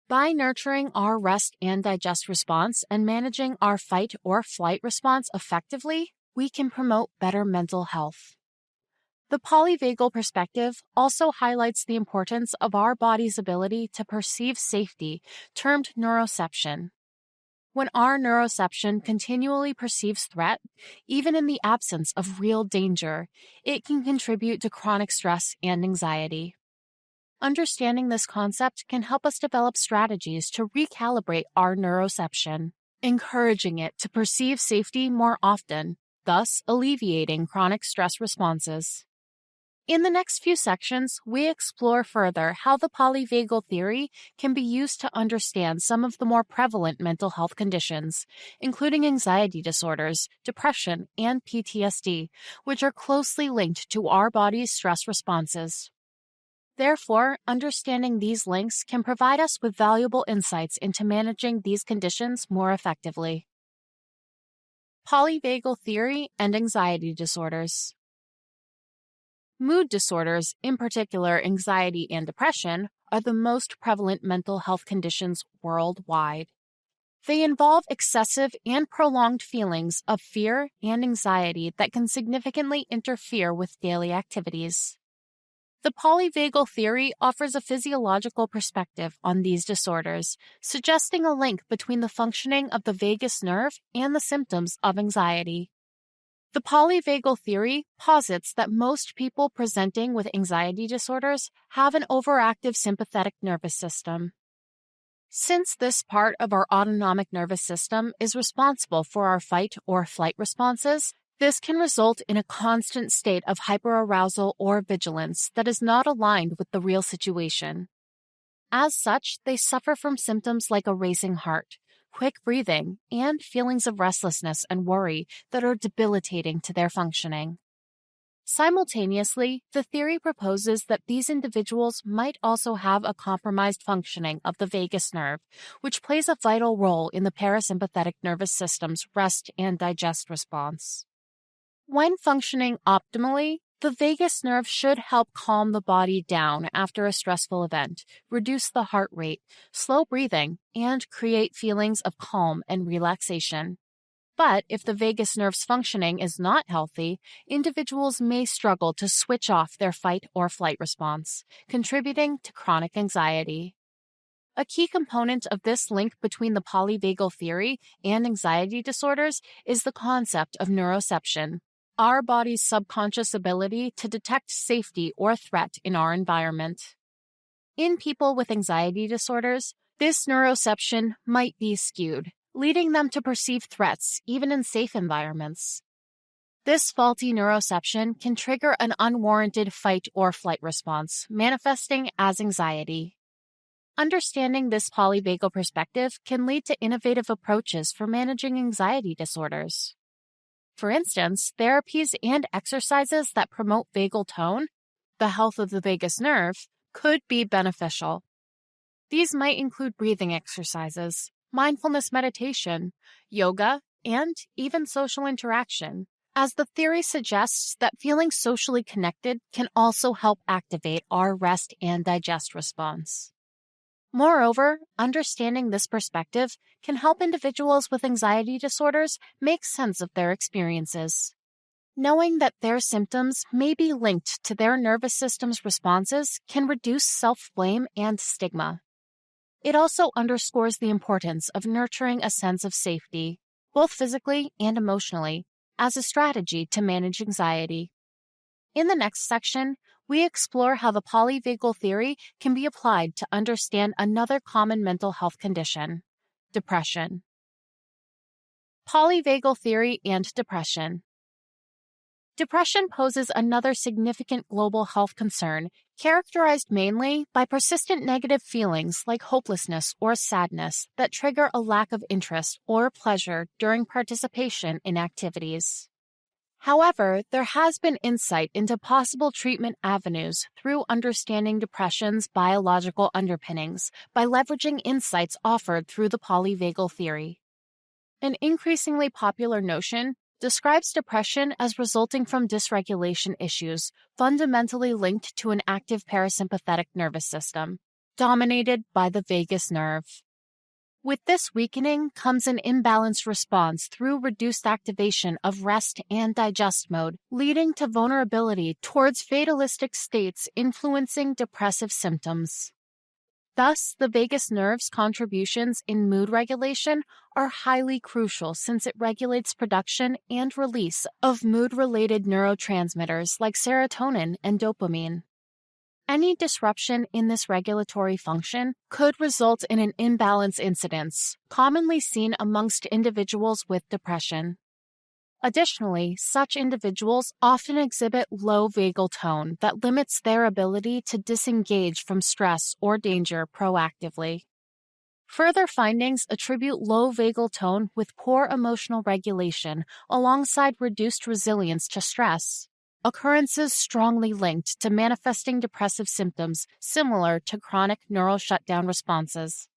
By nurturing our rest and digest response and managing our fight or flight response effectively, we can promote better mental health. The polyvagal perspective also highlights the importance of our body's ability to perceive safety, termed neuroception. When our neuroception continually perceives threat, even in the absence of real danger, it can contribute to chronic stress and anxiety. Understanding this concept can help us develop strategies to recalibrate our neuroception, encouraging it to perceive safety more often, thus alleviating chronic stress responses. In the next few sections, we explore further how the polyvagal theory can be used to understand some of the more prevalent mental health conditions, including anxiety disorders, depression, and PTSD, which are closely linked to our body's stress responses. Therefore, understanding these links can provide us with valuable insights into managing these conditions more effectively. Polyvagal theory and anxiety disorders. Mood disorders, in particular anxiety and depression, are the most prevalent mental health conditions worldwide. They involve excessive and prolonged feelings of fear and anxiety that can significantly interfere with daily activities. The polyvagal theory offers a physiological perspective on these disorders, suggesting a link between the functioning of the vagus nerve and the symptoms of anxiety. The polyvagal theory posits that most people presenting with anxiety disorders have an overactive sympathetic nervous system. Since this part of our autonomic nervous system is responsible for our fight or flight responses, this can result in a constant state of hyperarousal or vigilance that is not aligned with the real situation. As such, they suffer from symptoms like a racing heart, quick breathing, and feelings of restlessness and worry that are debilitating to their functioning. Simultaneously, the theory proposes that these individuals might also have a compromised functioning of the vagus nerve, which plays a vital role in the parasympathetic nervous system's rest and digest response. When functioning optimally, the vagus nerve should help calm the body down after a stressful event, reduce the heart rate, slow breathing, and create feelings of calm and relaxation. But if the vagus nerve's functioning is not healthy, individuals may struggle to switch off their fight or flight response, contributing to chronic anxiety. A key component of this link between the polyvagal theory and anxiety disorders is the concept of neuroception, our body's subconscious ability to detect safety or threat in our environment. In people with anxiety disorders, this neuroception might be skewed, leading them to perceive threats even in safe environments. This faulty neuroception can trigger an unwarranted fight or flight response, manifesting as anxiety. Understanding this polyvagal perspective can lead to innovative approaches for managing anxiety disorders. For instance, therapies and exercises that promote vagal tone, the health of the vagus nerve, could be beneficial. These might include breathing exercises, mindfulness meditation, yoga, and even social interaction, as the theory suggests that feeling socially connected can also help activate our rest and digest response. Moreover, understanding this perspective can help individuals with anxiety disorders make sense of their experiences. Knowing that their symptoms may be linked to their nervous system's responses can reduce self-blame and stigma. It also underscores the importance of nurturing a sense of safety, both physically and emotionally, as a strategy to manage anxiety. In the next section, we explore how the polyvagal theory can be applied to understand another common mental health condition, depression. Polyvagal theory and depression. Depression poses another significant global health concern, characterized mainly by persistent negative feelings like hopelessness or sadness that trigger a lack of interest or pleasure during participation in activities. However, there has been insight into possible treatment avenues through understanding depression's biological underpinnings by leveraging insights offered through the polyvagal theory. An increasingly popular notion describes depression as resulting from dysregulation issues fundamentally linked to an active parasympathetic nervous system, dominated by the vagus nerve. With this weakening comes an imbalanced response through reduced activation of rest and digest mode, leading to vulnerability towards fatalistic states influencing depressive symptoms. Thus, the vagus nerve's contributions in mood regulation are highly crucial since it regulates production and release of mood-related neurotransmitters like serotonin and dopamine. Any disruption in this regulatory function could result in an imbalance incidence, commonly seen amongst individuals with depression. Additionally, such individuals often exhibit low vagal tone that limits their ability to disengage from stress or danger proactively. Further findings attribute low vagal tone with poor emotional regulation alongside reduced resilience to stress, occurrences strongly linked to manifesting depressive symptoms similar to chronic neural shutdown responses.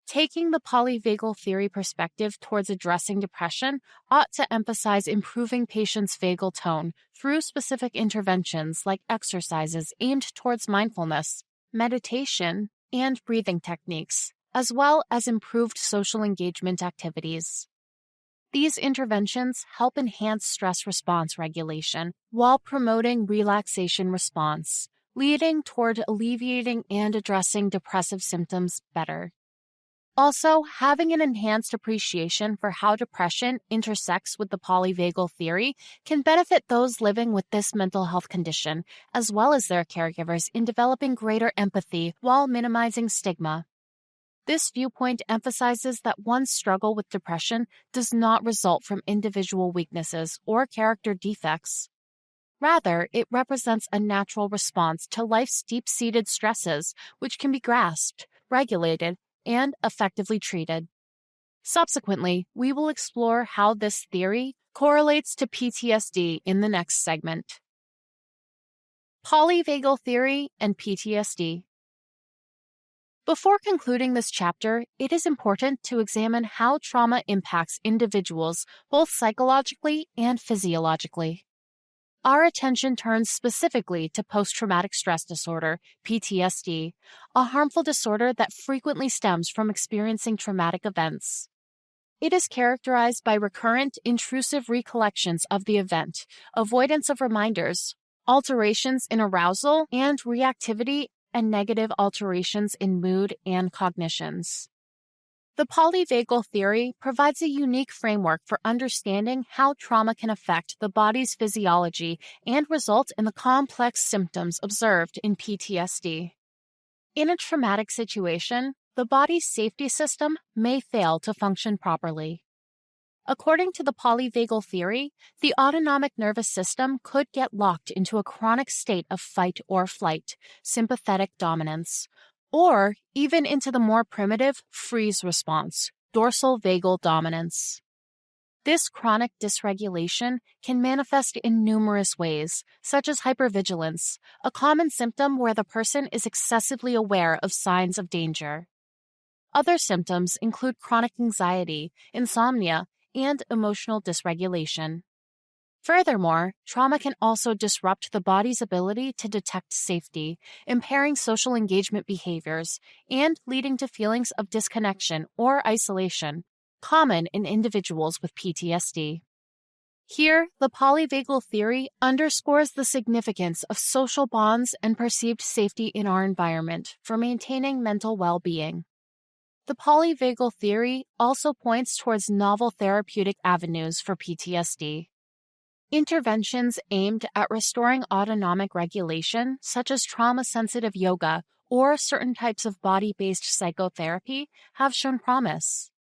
Taking the polyvagal theory perspective towards addressing depression ought to emphasize improving patients' vagal tone through specific interventions like exercises aimed towards mindfulness, meditation, and breathing techniques, as well as improved social engagement activities. These interventions help enhance stress response regulation while promoting relaxation response, leading toward alleviating and addressing depressive symptoms better. Also, having an enhanced appreciation for how depression intersects with the polyvagal theory can benefit those living with this mental health condition, as well as their caregivers, in developing greater empathy while minimizing stigma. This viewpoint emphasizes that one's struggle with depression does not result from individual weaknesses or character defects. Rather, it represents a natural response to life's deep-seated stresses, which can be grasped, regulated, and effectively treated. Subsequently, we will explore how this theory correlates to PTSD in the next segment. Polyvagal theory and PTSD. Before concluding this chapter, it is important to examine how trauma impacts individuals both psychologically and physiologically. Our attention turns specifically to post-traumatic stress disorder, PTSD, a harmful disorder that frequently stems from experiencing traumatic events. It is characterized by recurrent, intrusive recollections of the event, avoidance of reminders, alterations in arousal and reactivity, and negative alterations in mood and cognitions. The polyvagal theory provides a unique framework for understanding how trauma can affect the body's physiology and result in the complex symptoms observed in PTSD. In a traumatic situation, the body's safety system may fail to function properly. According to the polyvagal theory, the autonomic nervous system could get locked into a chronic state of fight or flight, sympathetic dominance, or even into the more primitive freeze response, dorsal vagal dominance. This chronic dysregulation can manifest in numerous ways, such as hypervigilance, a common symptom where the person is excessively aware of signs of danger. Other symptoms include chronic anxiety, insomnia, and emotional dysregulation. Furthermore, trauma can also disrupt the body's ability to detect safety, impairing social engagement behaviors, and leading to feelings of disconnection or isolation, common in individuals with PTSD. Here, the polyvagal theory underscores the significance of social bonds and perceived safety in our environment for maintaining mental well-being. The polyvagal theory also points towards novel therapeutic avenues for PTSD. Interventions aimed at restoring autonomic regulation, such as trauma-sensitive yoga or certain types of body-based psychotherapy, have shown promise.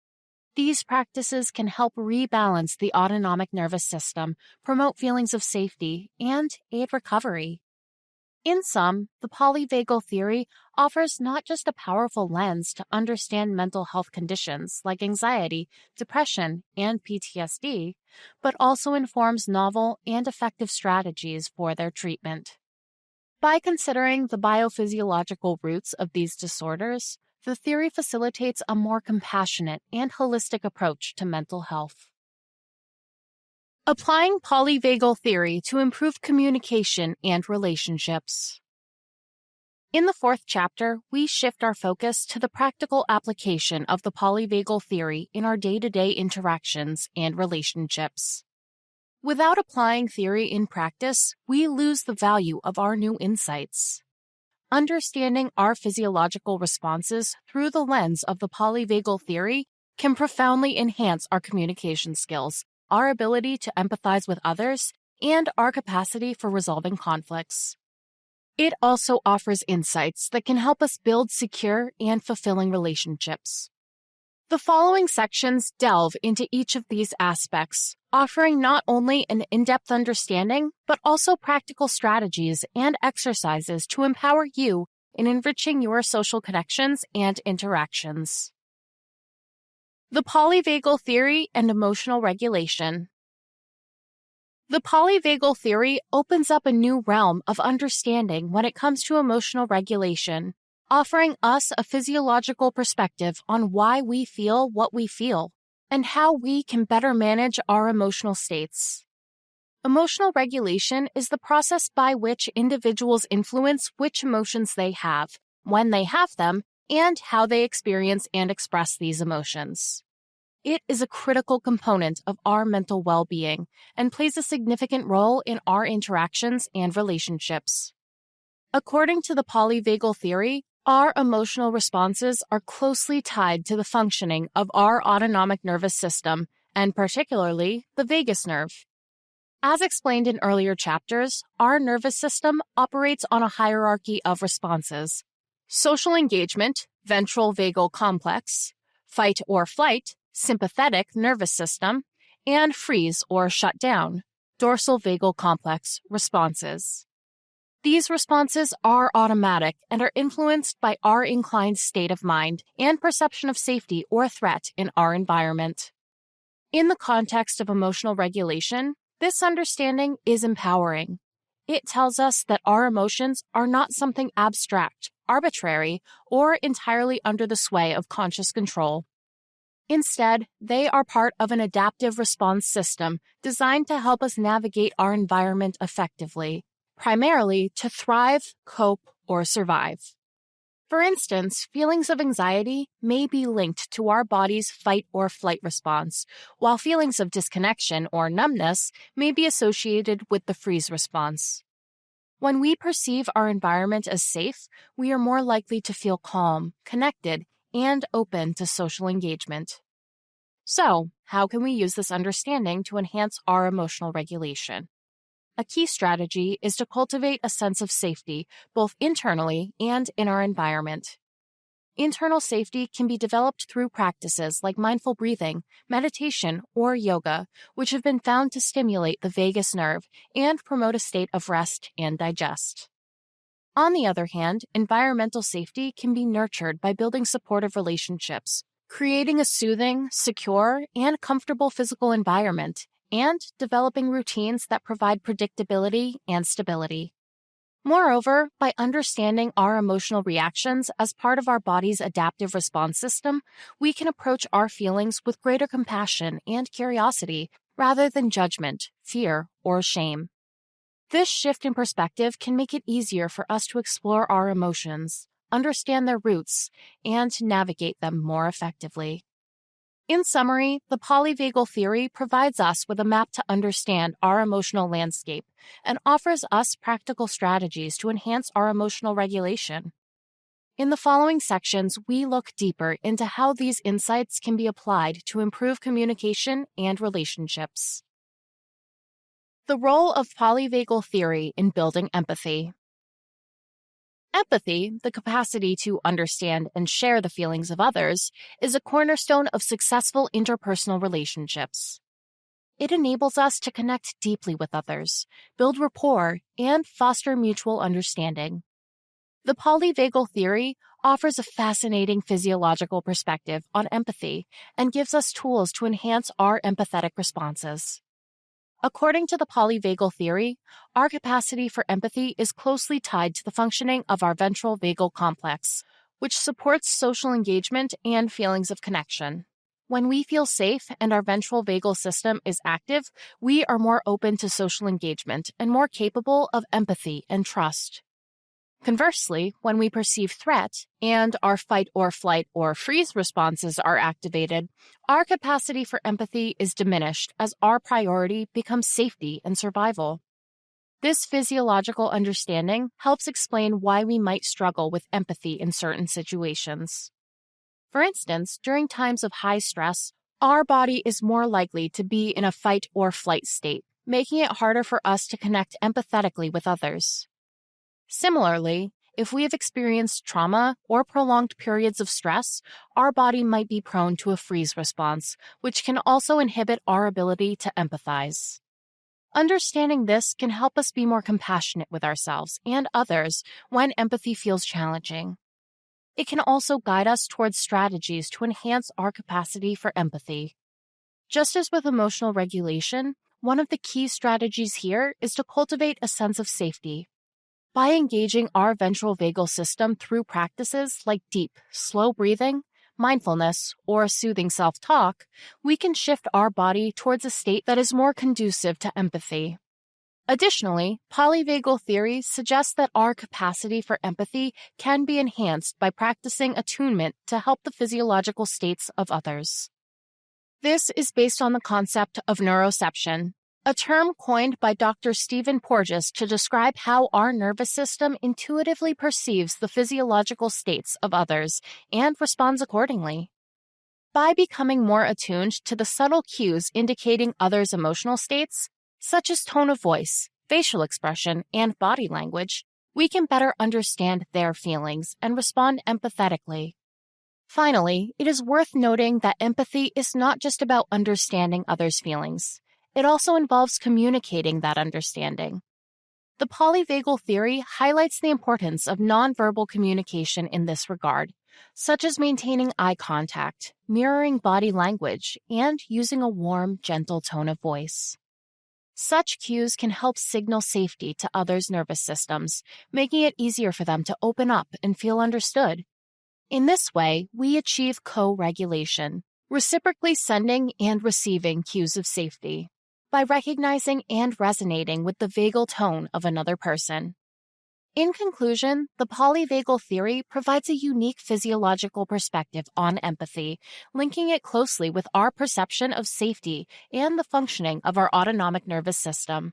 These practices can help rebalance the autonomic nervous system, promote feelings of safety, and aid recovery. In sum, the polyvagal theory offers not just a powerful lens to understand mental health conditions like anxiety, depression, and PTSD, but also informs novel and effective strategies for their treatment. By considering the biophysiological roots of these disorders, the theory facilitates a more compassionate and holistic approach to mental health. Applying polyvagal theory to improve communication and relationships. In the fourth chapter, we shift our focus to the practical application of the polyvagal theory in our day-to-day interactions and relationships. Without applying theory in practice, we lose the value of our new insights. Understanding our physiological responses through the lens of the polyvagal theory can profoundly enhance our communication skills, our ability to empathize with others, and our capacity for resolving conflicts. It also offers insights that can help us build secure and fulfilling relationships. The following sections delve into each of these aspects, offering not only an in-depth understanding, but also practical strategies and exercises to empower you in enriching your social connections and interactions. The polyvagal theory and emotional regulation. The polyvagal theory opens up a new realm of understanding when it comes to emotional regulation, offering us a physiological perspective on why we feel what we feel and how we can better manage our emotional states. Emotional regulation is the process by which individuals influence which emotions they have, when they have them, and how they experience and express these emotions. It is a critical component of our mental well-being and plays a significant role in our interactions and relationships. According to the polyvagal theory, our emotional responses are closely tied to the functioning of our autonomic nervous system, and particularly the vagus nerve. As explained in earlier chapters, our nervous system operates on a hierarchy of responses: social engagement, ventral vagal complex; fight or flight, sympathetic nervous system; and freeze or shut down, dorsal vagal complex responses. These responses are automatic and are influenced by our inclined state of mind and perception of safety or threat in our environment. In the context of emotional regulation, this understanding is empowering. It tells us that our emotions are not something abstract, arbitrary, or entirely under the sway of conscious control. Instead, they are part of an adaptive response system designed to help us navigate our environment effectively, primarily to thrive, cope, or survive. For instance, feelings of anxiety may be linked to our body's fight or flight response, while feelings of disconnection or numbness may be associated with the freeze response. When we perceive our environment as safe, we are more likely to feel calm, connected, and open to social engagement. So, how can we use this understanding to enhance our emotional regulation? A key strategy is to cultivate a sense of safety, both internally and in our environment. Internal safety can be developed through practices like mindful breathing, meditation, or yoga, which have been found to stimulate the vagus nerve and promote a state of rest and digest. On the other hand, environmental safety can be nurtured by building supportive relationships, creating a soothing, secure, and comfortable physical environment, and developing routines that provide predictability and stability. Moreover, by understanding our emotional reactions as part of our body's adaptive response system, we can approach our feelings with greater compassion and curiosity rather than judgment, fear, or shame. This shift in perspective can make it easier for us to explore our emotions, understand their roots, and navigate them more effectively. In summary, the polyvagal theory provides us with a map to understand our emotional landscape and offers us practical strategies to enhance our emotional regulation. In the following sections, we look deeper into how these insights can be applied to improve communication and relationships. The role of polyvagal theory in building empathy. Empathy, the capacity to understand and share the feelings of others, is a cornerstone of successful interpersonal relationships. It enables us to connect deeply with others, build rapport, and foster mutual understanding. The polyvagal theory offers a fascinating physiological perspective on empathy and gives us tools to enhance our empathetic responses. According to the polyvagal theory, our capacity for empathy is closely tied to the functioning of our ventral vagal complex, which supports social engagement and feelings of connection. When we feel safe and our ventral vagal system is active, we are more open to social engagement and more capable of empathy and trust. Conversely, when we perceive threat and our fight or flight or freeze responses are activated, our capacity for empathy is diminished as our priority becomes safety and survival. This physiological understanding helps explain why we might struggle with empathy in certain situations. For instance, during times of high stress, our body is more likely to be in a fight or flight state, making it harder for us to connect empathetically with others. Similarly, if we have experienced trauma or prolonged periods of stress, our body might be prone to a freeze response, which can also inhibit our ability to empathize. Understanding this can help us be more compassionate with ourselves and others when empathy feels challenging. It can also guide us towards strategies to enhance our capacity for empathy. Just as with emotional regulation, one of the key strategies here is to cultivate a sense of safety. By engaging our ventral vagal system through practices like deep, slow breathing, mindfulness, or soothing self-talk, we can shift our body towards a state that is more conducive to empathy. Additionally, polyvagal theory suggests that our capacity for empathy can be enhanced by practicing attunement to help the physiological states of others. This is based on the concept of neuroception, a term coined by Dr. Stephen Porges to describe how our nervous system intuitively perceives the physiological states of others and responds accordingly. By becoming more attuned to the subtle cues indicating others' emotional states, such as tone of voice, facial expression, and body language, we can better understand their feelings and respond empathetically. Finally, it is worth noting that empathy is not just about understanding others' feelings. It also involves communicating that understanding. The polyvagal theory highlights the importance of nonverbal communication in this regard, such as maintaining eye contact, mirroring body language, and using a warm, gentle tone of voice. Such cues can help signal safety to others' nervous systems, making it easier for them to open up and feel understood. In this way, we achieve co-regulation, reciprocally sending and receiving cues of safety, by recognizing and resonating with the vagal tone of another person. In conclusion, the polyvagal theory provides a unique physiological perspective on empathy, linking it closely with our perception of safety and the functioning of our autonomic nervous system.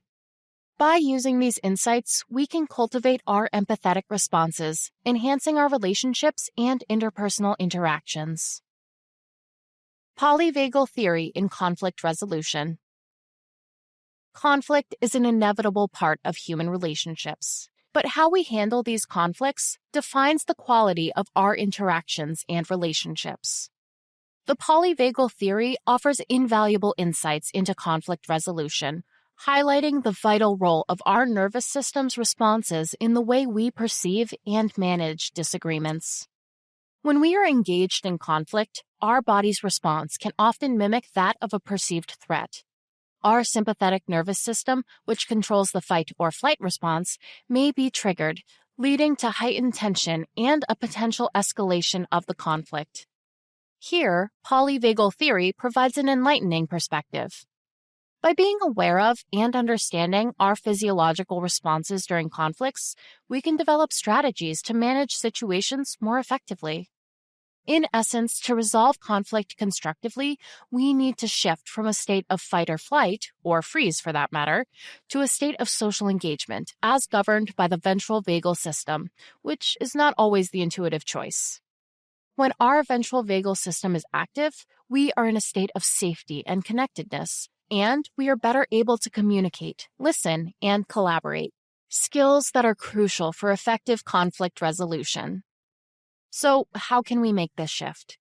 By using these insights, we can cultivate our empathetic responses, enhancing our relationships and interpersonal interactions. Polyvagal theory in conflict resolution. Conflict is an inevitable part of human relationships, but how we handle these conflicts defines the quality of our interactions and relationships. The polyvagal theory offers invaluable insights into conflict resolution, highlighting the vital role of our nervous system's responses in the way we perceive and manage disagreements. When we are engaged in conflict, our body's response can often mimic that of a perceived threat. Our sympathetic nervous system, which controls the fight or flight response, may be triggered, leading to heightened tension and a potential escalation of the conflict. Here, polyvagal theory provides an enlightening perspective. By being aware of and understanding our physiological responses during conflicts, we can develop strategies to manage situations more effectively. In essence, to resolve conflict constructively, we need to shift from a state of fight or flight, or freeze for that matter, to a state of social engagement, as governed by the ventral vagal system, which is not always the intuitive choice. When our ventral vagal system is active, we are in a state of safety and connectedness, and we are better able to communicate, listen, and collaborate, skills that are crucial for effective conflict resolution. So, how can we make this shift?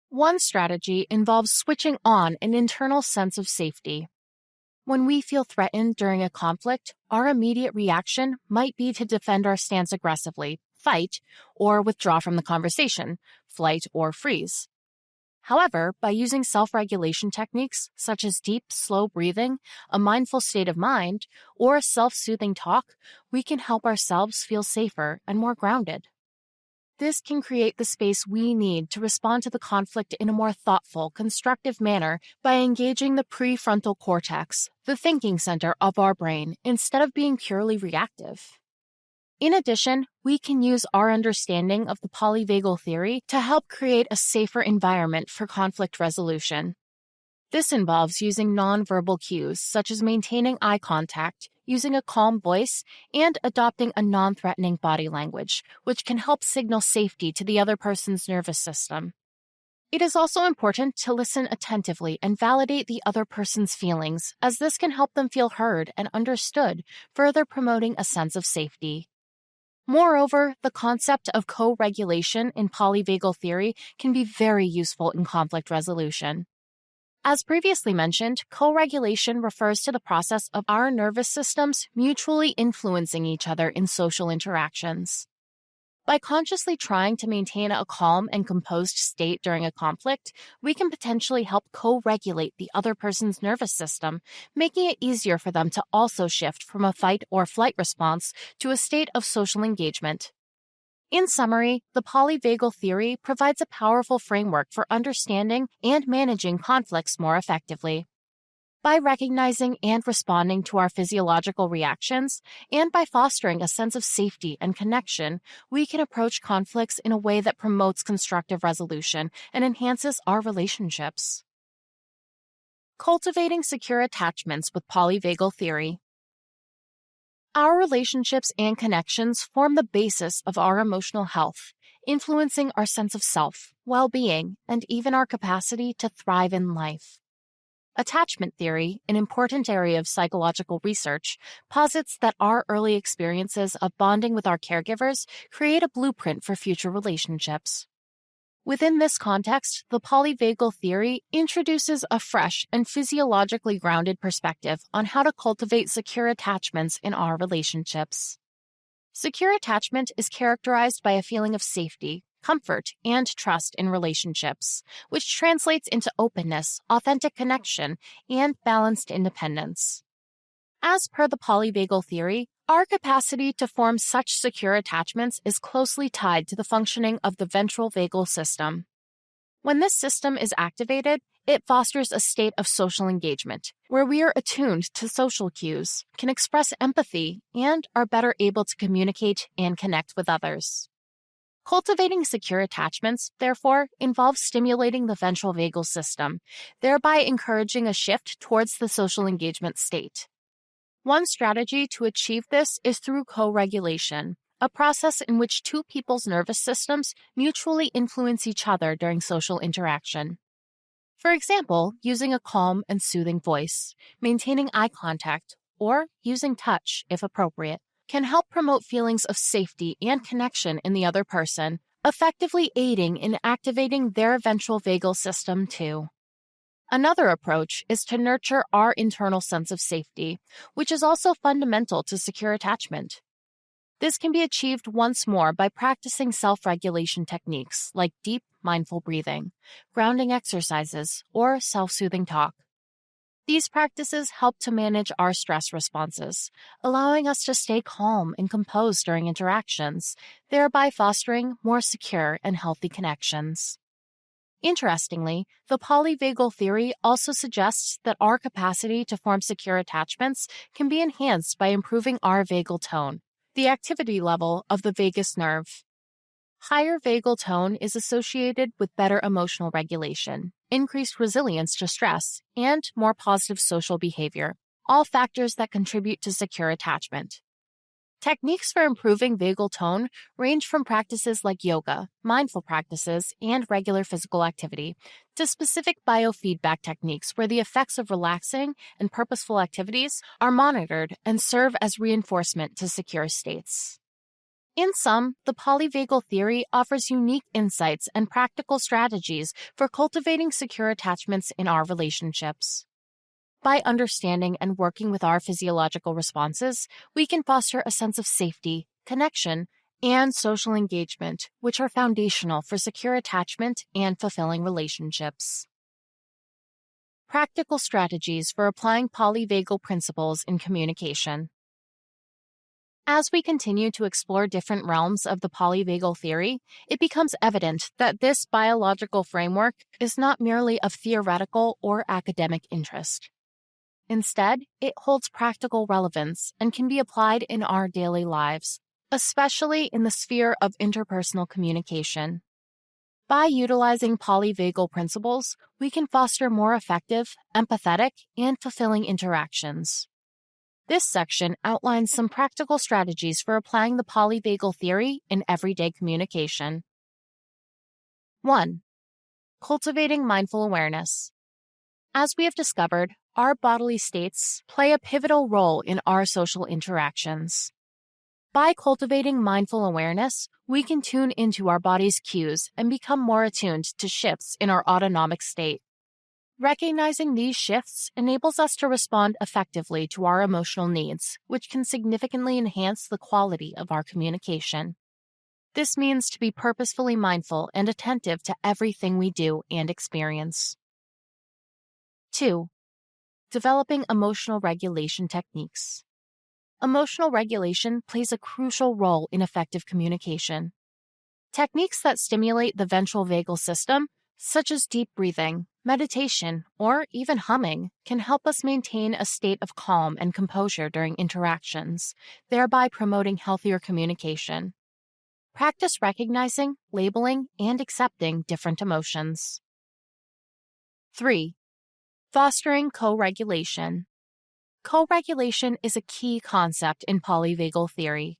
One strategy involves switching on an internal sense of safety. When we feel threatened during a conflict, our immediate reaction might be to defend our stance aggressively, fight, or withdraw from the conversation, flight or freeze. However, by using self-regulation techniques such as deep, slow breathing, a mindful state of mind, or self-soothing talk, we can help ourselves feel safer and more grounded. This can create the space we need to respond to the conflict in a more thoughtful, constructive manner by engaging the prefrontal cortex, the thinking center of our brain, instead of being purely reactive. In addition, we can use our understanding of the Polyvagal Theory to help create a safer environment for conflict resolution. This involves using nonverbal cues such as maintaining eye contact, using a calm voice, and adopting a non-threatening body language, which can help signal safety to the other person's nervous system. It is also important to listen attentively and validate the other person's feelings, as this can help them feel heard and understood, further promoting a sense of safety. Moreover, the concept of co-regulation in polyvagal theory can be very useful in conflict resolution. As previously mentioned, co-regulation refers to the process of our nervous systems mutually influencing each other in social interactions. By consciously trying to maintain a calm and composed state during a conflict, we can potentially help co-regulate the other person's nervous system, making it easier for them to also shift from a fight or flight response to a state of social engagement. In summary, the polyvagal theory provides a powerful framework for understanding and managing conflicts more effectively. By recognizing and responding to our physiological reactions, and by fostering a sense of safety and connection, we can approach conflicts in a way that promotes constructive resolution and enhances our relationships. Cultivating secure attachments with polyvagal theory. Our relationships and connections form the basis of our emotional health, influencing our sense of self, well-being, and even our capacity to thrive in life. Attachment theory, an important area of psychological research, posits that our early experiences of bonding with our caregivers create a blueprint for future relationships. Within this context, the polyvagal theory introduces a fresh and physiologically grounded perspective on how to cultivate secure attachments in our relationships. Secure attachment is characterized by a feeling of safety, comfort, and trust in relationships, which translates into openness, authentic connection, and balanced independence. As per the polyvagal theory, our capacity to form such secure attachments is closely tied to the functioning of the ventral vagal system. When this system is activated, it fosters a state of social engagement, where we are attuned to social cues, can express empathy, and are better able to communicate and connect with others. Cultivating secure attachments, therefore, involves stimulating the ventral vagal system, thereby encouraging a shift towards the social engagement state. One strategy to achieve this is through co-regulation, a process in which two people's nervous systems mutually influence each other during social interaction. For example, using a calm and soothing voice, maintaining eye contact, or using touch, if appropriate, can help promote feelings of safety and connection in the other person, effectively aiding in activating their ventral vagal system too. Another approach is to nurture our internal sense of safety, which is also fundamental to secure attachment. This can be achieved once more by practicing self-regulation techniques like deep, mindful breathing, grounding exercises, or self-soothing talk. These practices help to manage our stress responses, allowing us to stay calm and composed during interactions, thereby fostering more secure and healthy connections. Interestingly, the polyvagal theory also suggests that our capacity to form secure attachments can be enhanced by improving our vagal tone, the activity level of the vagus nerve. Higher vagal tone is associated with better emotional regulation, increased resilience to stress, and more positive social behavior, all factors that contribute to secure attachment. Techniques for improving vagal tone range from practices like yoga, mindful practices, and regular physical activity, to specific biofeedback techniques where the effects of relaxing and purposeful activities are monitored and serve as reinforcement to secure states. In sum, the polyvagal theory offers unique insights and practical strategies for cultivating secure attachments in our relationships. By understanding and working with our physiological responses, we can foster a sense of safety, connection, and social engagement, which are foundational for secure attachment and fulfilling relationships. Practical strategies for applying polyvagal principles in communication. As we continue to explore different realms of the polyvagal theory, it becomes evident that this biological framework is not merely of theoretical or academic interest. Instead, it holds practical relevance and can be applied in our daily lives, especially in the sphere of interpersonal communication. By utilizing polyvagal principles, we can foster more effective, empathetic, and fulfilling interactions. This section outlines some practical strategies for applying the polyvagal theory in everyday communication. 1. Cultivating mindful awareness. As we have discovered, our bodily states play a pivotal role in our social interactions. By cultivating mindful awareness, we can tune into our body's cues and become more attuned to shifts in our autonomic state. Recognizing these shifts enables us to respond effectively to our emotional needs, which can significantly enhance the quality of our communication. This means to be purposefully mindful and attentive to everything we do and experience. 2. Developing emotional regulation techniques. Emotional regulation plays a crucial role in effective communication. Techniques that stimulate the ventral vagal system, such as deep breathing, meditation, or even humming, can help us maintain a state of calm and composure during interactions, thereby promoting healthier communication. Practice recognizing, labeling, and accepting different emotions. 3. Fostering co-regulation. Co-regulation is a key concept in polyvagal theory.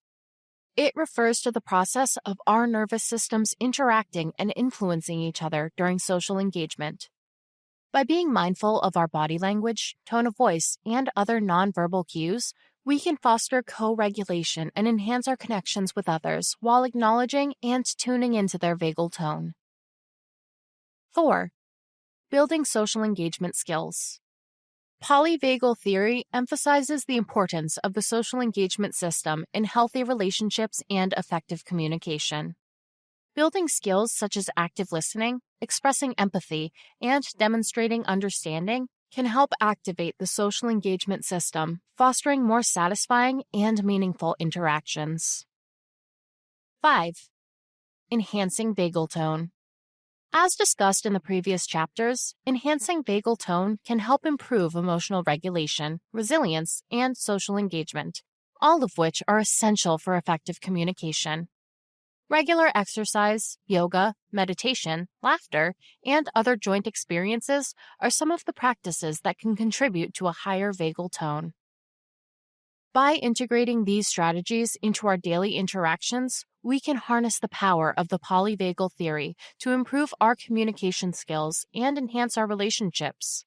It refers to the process of our nervous systems interacting and influencing each other during social engagement. By being mindful of our body language, tone of voice, and other nonverbal cues, we can foster co-regulation and enhance our connections with others while acknowledging and tuning into their vagal tone. 4. Building social engagement skills. Polyvagal theory emphasizes the importance of the social engagement system in healthy relationships and effective communication. Building skills such as active listening, expressing empathy, and demonstrating understanding can help activate the social engagement system, fostering more satisfying and meaningful interactions. 5. Enhancing vagal tone. As discussed in the previous chapters, enhancing vagal tone can help improve emotional regulation, resilience, and social engagement, all of which are essential for effective communication. Regular exercise, yoga, meditation, laughter, and other joint experiences are some of the practices that can contribute to a higher vagal tone. By integrating these strategies into our daily interactions, we can harness the power of the polyvagal theory to improve our communication skills and enhance our relationships.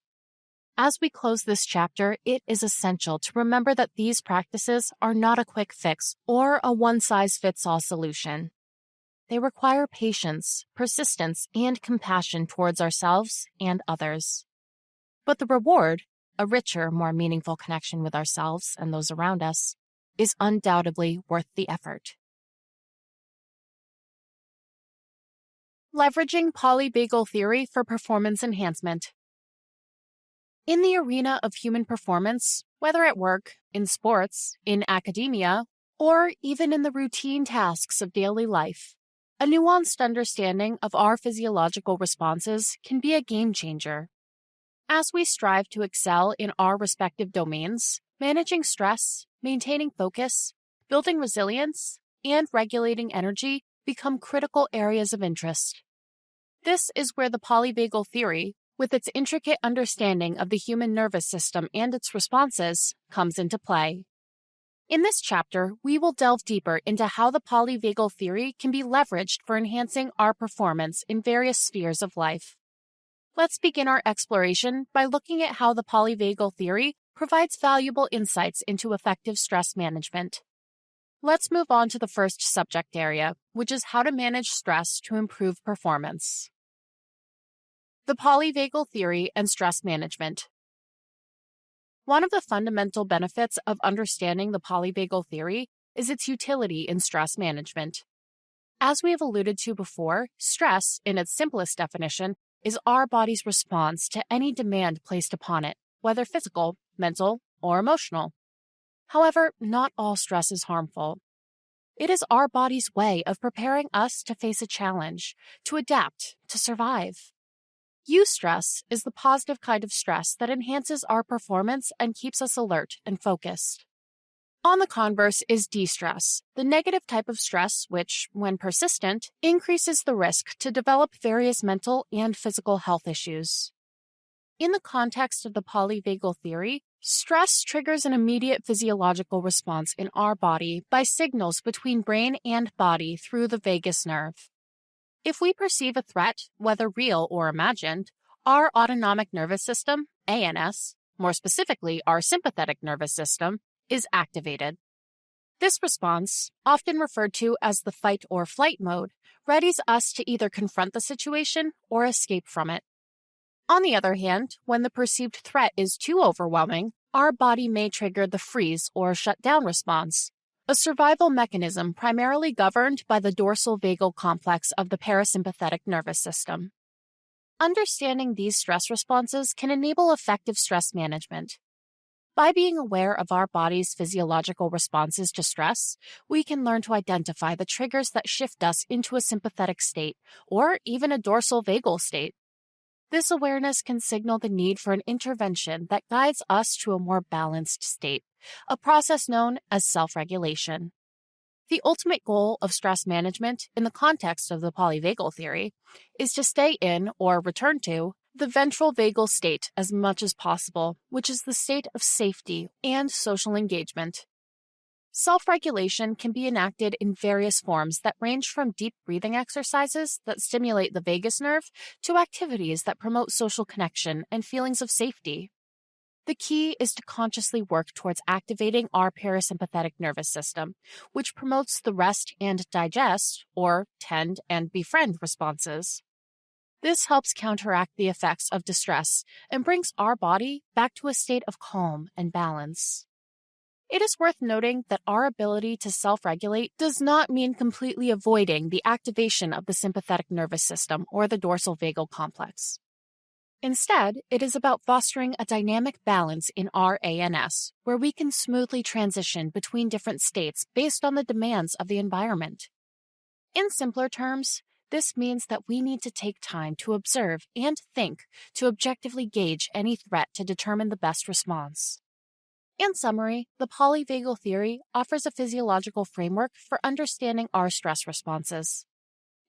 As we close this chapter, it is essential to remember that these practices are not a quick fix or a one-size-fits-all solution. They require patience, persistence, and compassion towards ourselves and others. But the reward, a richer, more meaningful connection with ourselves and those around us, is undoubtedly worth the effort. Leveraging polyvagal theory for performance enhancement. In the arena of human performance, whether at work, in sports, in academia, or even in the routine tasks of daily life, a nuanced understanding of our physiological responses can be a game changer. As we strive to excel in our respective domains, managing stress, maintaining focus, building resilience, and regulating energy become critical areas of interest. This is where the polyvagal theory, with its intricate understanding of the human nervous system and its responses, comes into play. In this chapter, we will delve deeper into how the polyvagal theory can be leveraged for enhancing our performance in various spheres of life. Let's begin our exploration by looking at how the polyvagal theory provides valuable insights into effective stress management. Let's move on to the first subject area, which is how to manage stress to improve performance. The polyvagal theory and stress management. One of the fundamental benefits of understanding the polyvagal theory is its utility in stress management. As we have alluded to before, stress, in its simplest definition, is our body's response to any demand placed upon it, whether physical, mental, or emotional. However, not all stress is harmful. It is our body's way of preparing us to face a challenge, to adapt, to survive. Eustress is the positive kind of stress that enhances our performance and keeps us alert and focused. On the converse is distress, the negative type of stress which, when persistent, increases the risk to develop various mental and physical health issues. In the context of the polyvagal theory, stress triggers an immediate physiological response in our body by signals between brain and body through the vagus nerve. If we perceive a threat, whether real or imagined, our autonomic nervous system, ANS, more specifically our sympathetic nervous system, is activated. This response, often referred to as the fight or flight mode, readies us to either confront the situation or escape from it. On the other hand, when the perceived threat is too overwhelming, our body may trigger the freeze or shut down response, a survival mechanism primarily governed by the dorsal vagal complex of the parasympathetic nervous system. Understanding these stress responses can enable effective stress management. By being aware of our body's physiological responses to stress, we can learn to identify the triggers that shift us into a sympathetic state, or even a dorsal vagal state. This awareness can signal the need for an intervention that guides us to a more balanced state, a process known as self-regulation. The ultimate goal of stress management in the context of the polyvagal theory is to stay in, or return to, the ventral vagal state as much as possible, which is the state of safety and social engagement. Self-regulation can be enacted in various forms that range from deep breathing exercises that stimulate the vagus nerve to activities that promote social connection and feelings of safety. The key is to consciously work towards activating our parasympathetic nervous system, which promotes the rest and digest, or tend and befriend responses. This helps counteract the effects of distress and brings our body back to a state of calm and balance. It is worth noting that our ability to self-regulate does not mean completely avoiding the activation of the sympathetic nervous system or the dorsal vagal complex. Instead, it is about fostering a dynamic balance in our ANS, where we can smoothly transition between different states based on the demands of the environment. In simpler terms, this means that we need to take time to observe and think to objectively gauge any threat to determine the best response. In summary, the polyvagal theory offers a physiological framework for understanding our stress responses.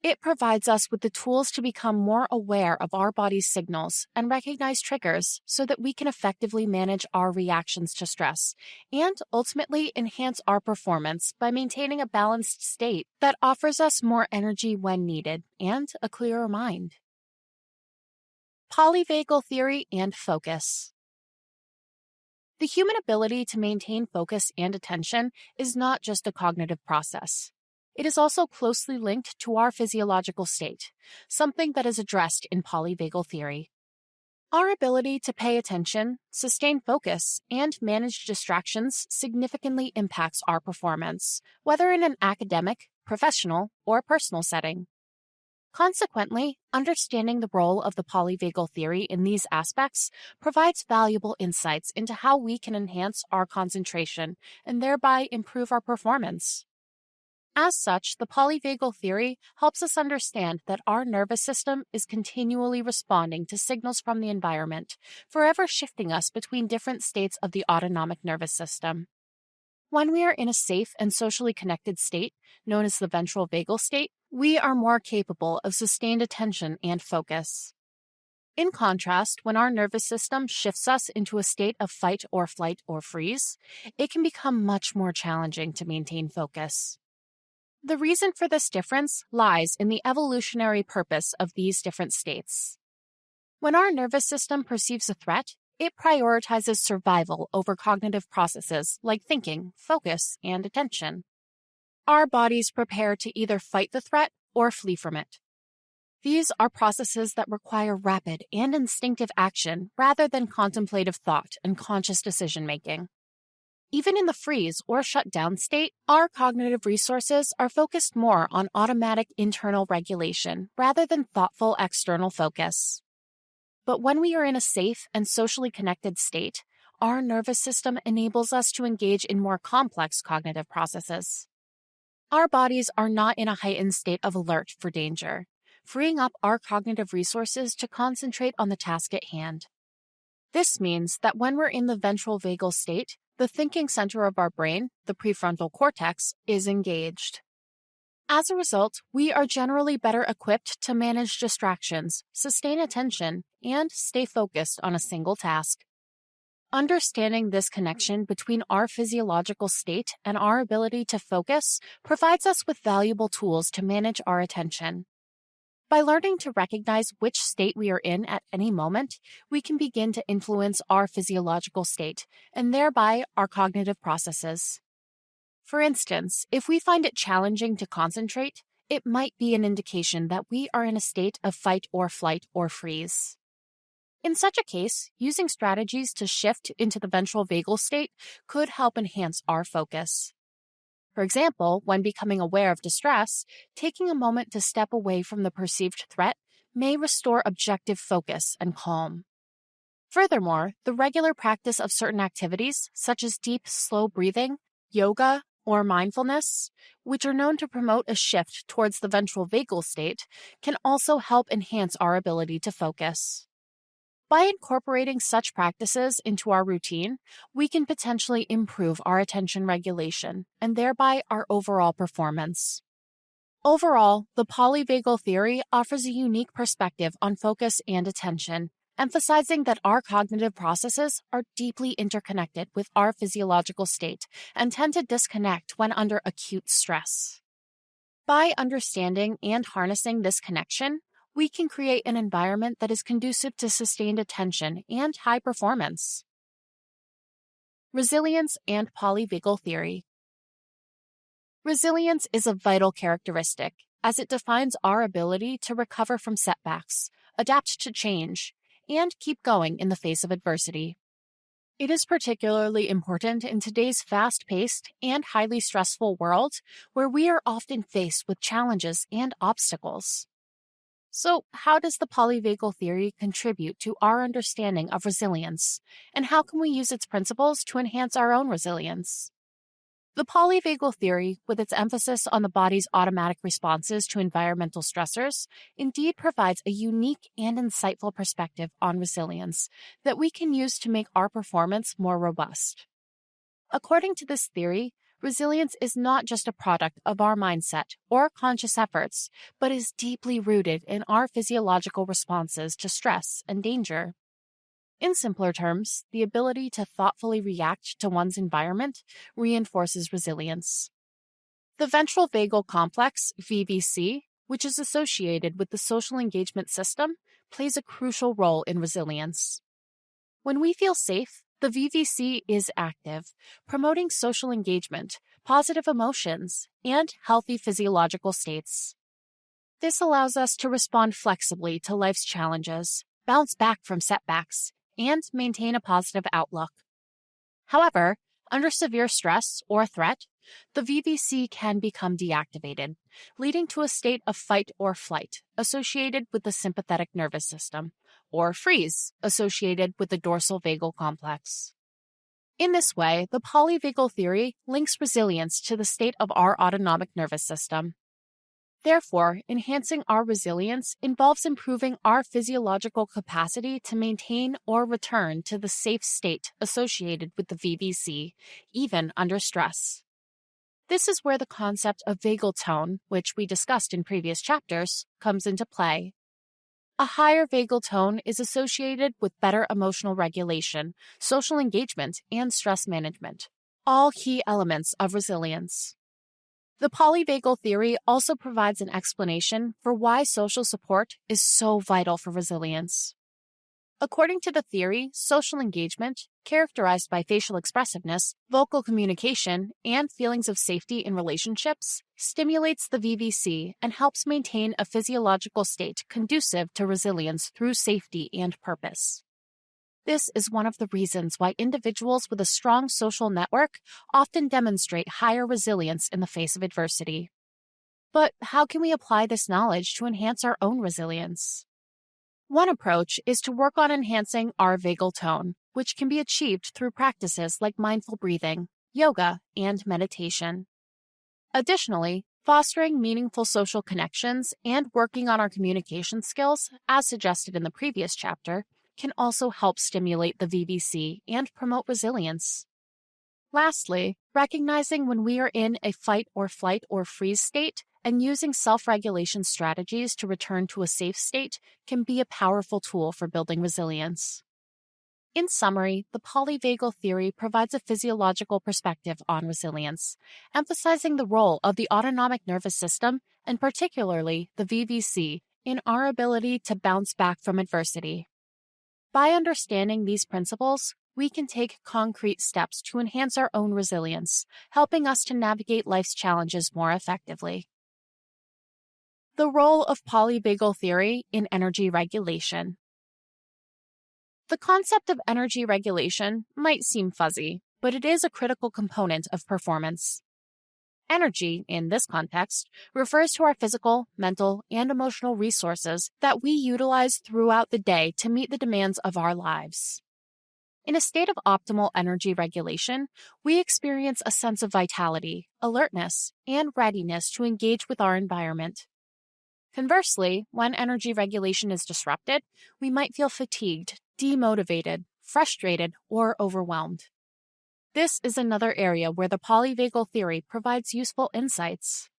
It provides us with the tools to become more aware of our body's signals and recognize triggers so that we can effectively manage our reactions to stress and ultimately enhance our performance by maintaining a balanced state that offers us more energy when needed and a clearer mind. Polyvagal theory and focus. The human ability to maintain focus and attention is not just a cognitive process. It is also closely linked to our physiological state, something that is addressed in polyvagal theory. Our ability to pay attention, sustain focus, and manage distractions significantly impacts our performance, whether in an academic, professional, or personal setting. Consequently, understanding the role of the polyvagal theory in these aspects provides valuable insights into how we can enhance our concentration and thereby improve our performance. As such, the polyvagal theory helps us understand that our nervous system is continually responding to signals from the environment, forever shifting us between different states of the autonomic nervous system. When we are in a safe and socially connected state, known as the ventral vagal state, we are more capable of sustained attention and focus. In contrast, when our nervous system shifts us into a state of fight or flight or freeze, it can become much more challenging to maintain focus. The reason for this difference lies in the evolutionary purpose of these different states. When our nervous system perceives a threat, it prioritizes survival over cognitive processes like thinking, focus, and attention. Our bodies prepare to either fight the threat or flee from it. These are processes that require rapid and instinctive action rather than contemplative thought and conscious decision-making. Even in the freeze or shutdown state, our cognitive resources are focused more on automatic internal regulation rather than thoughtful external focus. But when we are in a safe and socially connected state, our nervous system enables us to engage in more complex cognitive processes. Our bodies are not in a heightened state of alert for danger, freeing up our cognitive resources to concentrate on the task at hand. This means that when we're in the ventral vagal state, the thinking center of our brain, the prefrontal cortex, is engaged. As a result, we are generally better equipped to manage distractions, sustain attention, and stay focused on a single task. Understanding this connection between our physiological state and our ability to focus provides us with valuable tools to manage our attention. By learning to recognize which state we are in at any moment, we can begin to influence our physiological state and thereby our cognitive processes. For instance, if we find it challenging to concentrate, it might be an indication that we are in a state of fight or flight or freeze. In such a case, using strategies to shift into the ventral vagal state could help enhance our focus. For example, when becoming aware of distress, taking a moment to step away from the perceived threat may restore objective focus and calm. Furthermore, the regular practice of certain activities, such as deep, slow breathing, yoga, or mindfulness, which are known to promote a shift towards the ventral vagal state, can also help enhance our ability to focus. By incorporating such practices into our routine, we can potentially improve our attention regulation and thereby our overall performance. Overall, the polyvagal theory offers a unique perspective on focus and attention, emphasizing that our cognitive processes are deeply interconnected with our physiological state and tend to disconnect when under acute stress. By understanding and harnessing this connection, we can create an environment that is conducive to sustained attention and high performance. Resilience and polyvagal theory. Resilience is a vital characteristic, as it defines our ability to recover from setbacks, adapt to change, and keep going in the face of adversity. It is particularly important in today's fast-paced and highly stressful world, where we are often faced with challenges and obstacles. So, how does the polyvagal theory contribute to our understanding of resilience, and how can we use its principles to enhance our own resilience? The polyvagal theory, with its emphasis on the body's automatic responses to environmental stressors, indeed provides a unique and insightful perspective on resilience that we can use to make our performance more robust. According to this theory, resilience is not just a product of our mindset or conscious efforts, but is deeply rooted in our physiological responses to stress and danger. In simpler terms, the ability to thoughtfully react to one's environment reinforces resilience. The ventral vagal complex, VVC, which is associated with the social engagement system, plays a crucial role in resilience. When we feel safe, the VVC is active, promoting social engagement, positive emotions, and healthy physiological states. This allows us to respond flexibly to life's challenges, bounce back from setbacks, and maintain a positive outlook. However, under severe stress or threat, the VVC can become deactivated, leading to a state of fight or flight associated with the sympathetic nervous system, or freeze associated with the dorsal vagal complex. In this way, the polyvagal theory links resilience to the state of our autonomic nervous system. Therefore, enhancing our resilience involves improving our physiological capacity to maintain or return to the safe state associated with the VVC, even under stress. This is where the concept of vagal tone, which we discussed in previous chapters, comes into play. A higher vagal tone is associated with better emotional regulation, social engagement, and stress management, all key elements of resilience. The polyvagal theory also provides an explanation for why social support is so vital for resilience. According to the theory, social engagement, characterized by facial expressiveness, vocal communication, and feelings of safety in relationships, stimulates the VVC and helps maintain a physiological state conducive to resilience through safety and purpose. This is one of the reasons why individuals with a strong social network often demonstrate higher resilience in the face of adversity. But how can we apply this knowledge to enhance our own resilience? One approach is to work on enhancing our vagal tone, which can be achieved through practices like mindful breathing, yoga, and meditation. Additionally, fostering meaningful social connections and working on our communication skills, as suggested in the previous chapter, can also help stimulate the VVC and promote resilience. Lastly, recognizing when we are in a fight or flight or freeze state and using self-regulation strategies to return to a safe state can be a powerful tool for building resilience. In summary, the polyvagal theory provides a physiological perspective on resilience, emphasizing the role of the autonomic nervous system and particularly the VVC in our ability to bounce back from adversity. By understanding these principles, we can take concrete steps to enhance our own resilience, helping us to navigate life's challenges more effectively. The role of polyvagal theory in energy regulation. The concept of energy regulation might seem fuzzy, but it is a critical component of performance. Energy, in this context, refers to our physical, mental, and emotional resources that we utilize throughout the day to meet the demands of our lives. In a state of optimal energy regulation, we experience a sense of vitality, alertness, and readiness to engage with our environment. Conversely, when energy regulation is disrupted, we might feel fatigued, demotivated, frustrated, or overwhelmed. This is another area where the polyvagal theory provides useful insights.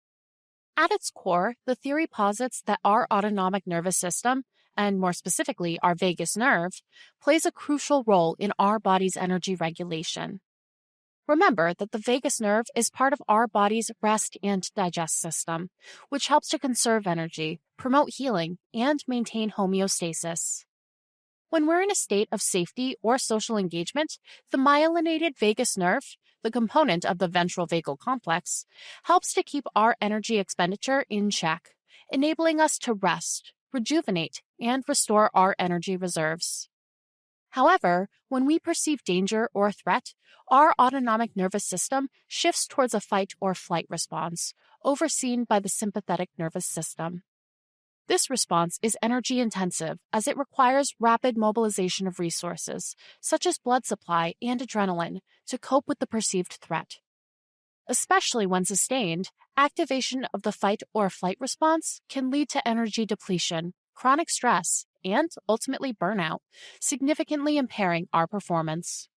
At its core, the theory posits that our autonomic nervous system, and more specifically our vagus nerve, plays a crucial role in our body's energy regulation. Remember that the vagus nerve is part of our body's rest and digest system, which helps to conserve energy, promote healing, and maintain homeostasis. When we're in a state of safety or social engagement, the myelinated vagus nerve, the component of the ventral vagal complex, helps to keep our energy expenditure in check, enabling us to rest, rejuvenate, and restore our energy reserves. However, when we perceive danger or threat, our autonomic nervous system shifts towards a fight or flight response, overseen by the sympathetic nervous system. This response is energy intensive as it requires rapid mobilization of resources, such as blood supply and adrenaline, to cope with the perceived threat. Especially when sustained, activation of the fight or flight response can lead to energy depletion, chronic stress, and ultimately burnout, significantly impairing our performance.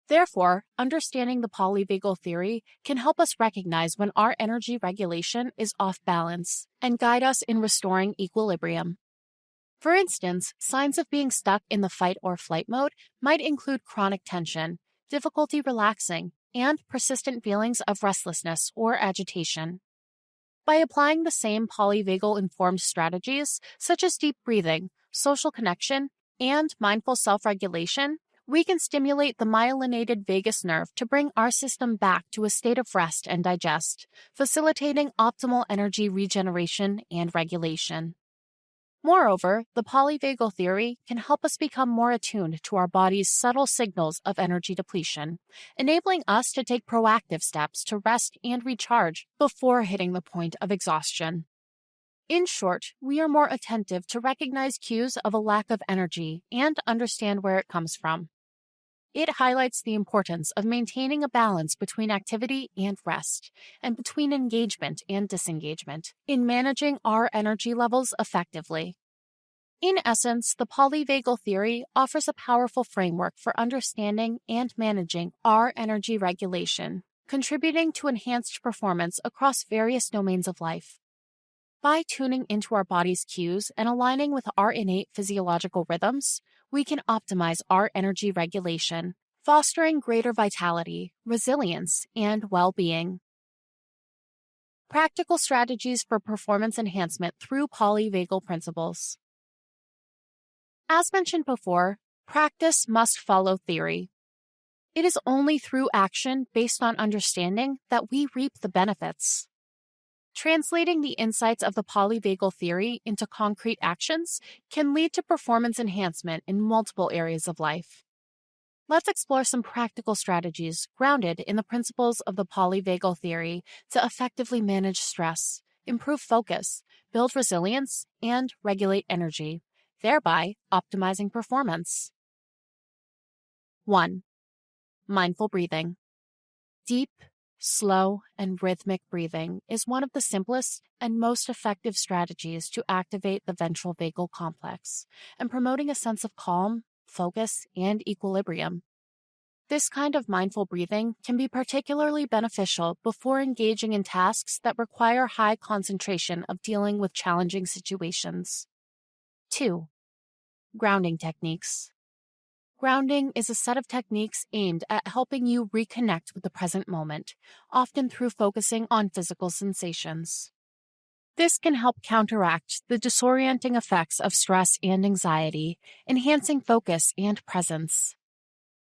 Therefore, understanding the polyvagal theory can help us recognize when our energy regulation is off balance and guide us in restoring equilibrium. For instance, signs of being stuck in the fight or flight mode might include chronic tension, difficulty relaxing, and persistent feelings of restlessness or agitation. By applying the same polyvagal-informed strategies, such as deep breathing, social connection, and mindful self-regulation, we can stimulate the myelinated vagus nerve to bring our system back to a state of rest and digest, facilitating optimal energy regeneration and regulation. Moreover, the polyvagal theory can help us become more attuned to our body's subtle signals of energy depletion, enabling us to take proactive steps to rest and recharge before hitting the point of exhaustion. In short, we are more attentive to recognize cues of a lack of energy and understand where it comes from. It highlights the importance of maintaining a balance between activity and rest, and between engagement and disengagement, in managing our energy levels effectively. In essence, the polyvagal theory offers a powerful framework for understanding and managing our energy regulation, contributing to enhanced performance across various domains of life. By tuning into our body's cues and aligning with our innate physiological rhythms, we can optimize our energy regulation, fostering greater vitality, resilience, and well-being. Practical strategies for performance enhancement through polyvagal principles. As mentioned before, practice must follow theory. It is only through action based on understanding that we reap the benefits. Translating the insights of the polyvagal theory into concrete actions can lead to performance enhancement in multiple areas of life. Let's explore some practical strategies grounded in the principles of the polyvagal theory to effectively manage stress, improve focus, build resilience, and regulate energy, thereby optimizing performance. 1. Mindful breathing. Deep, slow, and rhythmic breathing is one of the simplest and most effective strategies to activate the ventral vagal complex and promoting a sense of calm, focus, and equilibrium. This kind of mindful breathing can be particularly beneficial before engaging in tasks that require high concentration of dealing with challenging situations. 2. Grounding techniques. Grounding is a set of techniques aimed at helping you reconnect with the present moment, often through focusing on physical sensations. This can help counteract the disorienting effects of stress and anxiety, enhancing focus and presence.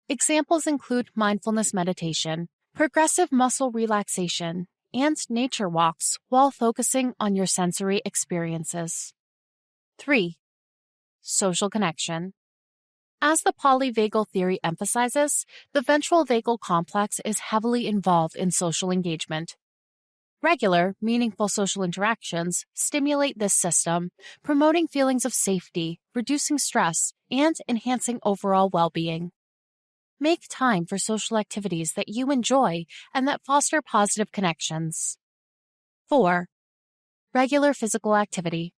Examples include mindfulness meditation, progressive muscle relaxation, and nature walks while focusing on your sensory experiences. 3. Social connection. As the polyvagal theory emphasizes, the ventral vagal complex is heavily involved in social engagement. Regular, meaningful social interactions stimulate this system, promoting feelings of safety, reducing stress, and enhancing overall well-being. Make time for social activities that you enjoy and that foster positive connections. 4. Regular physical activity.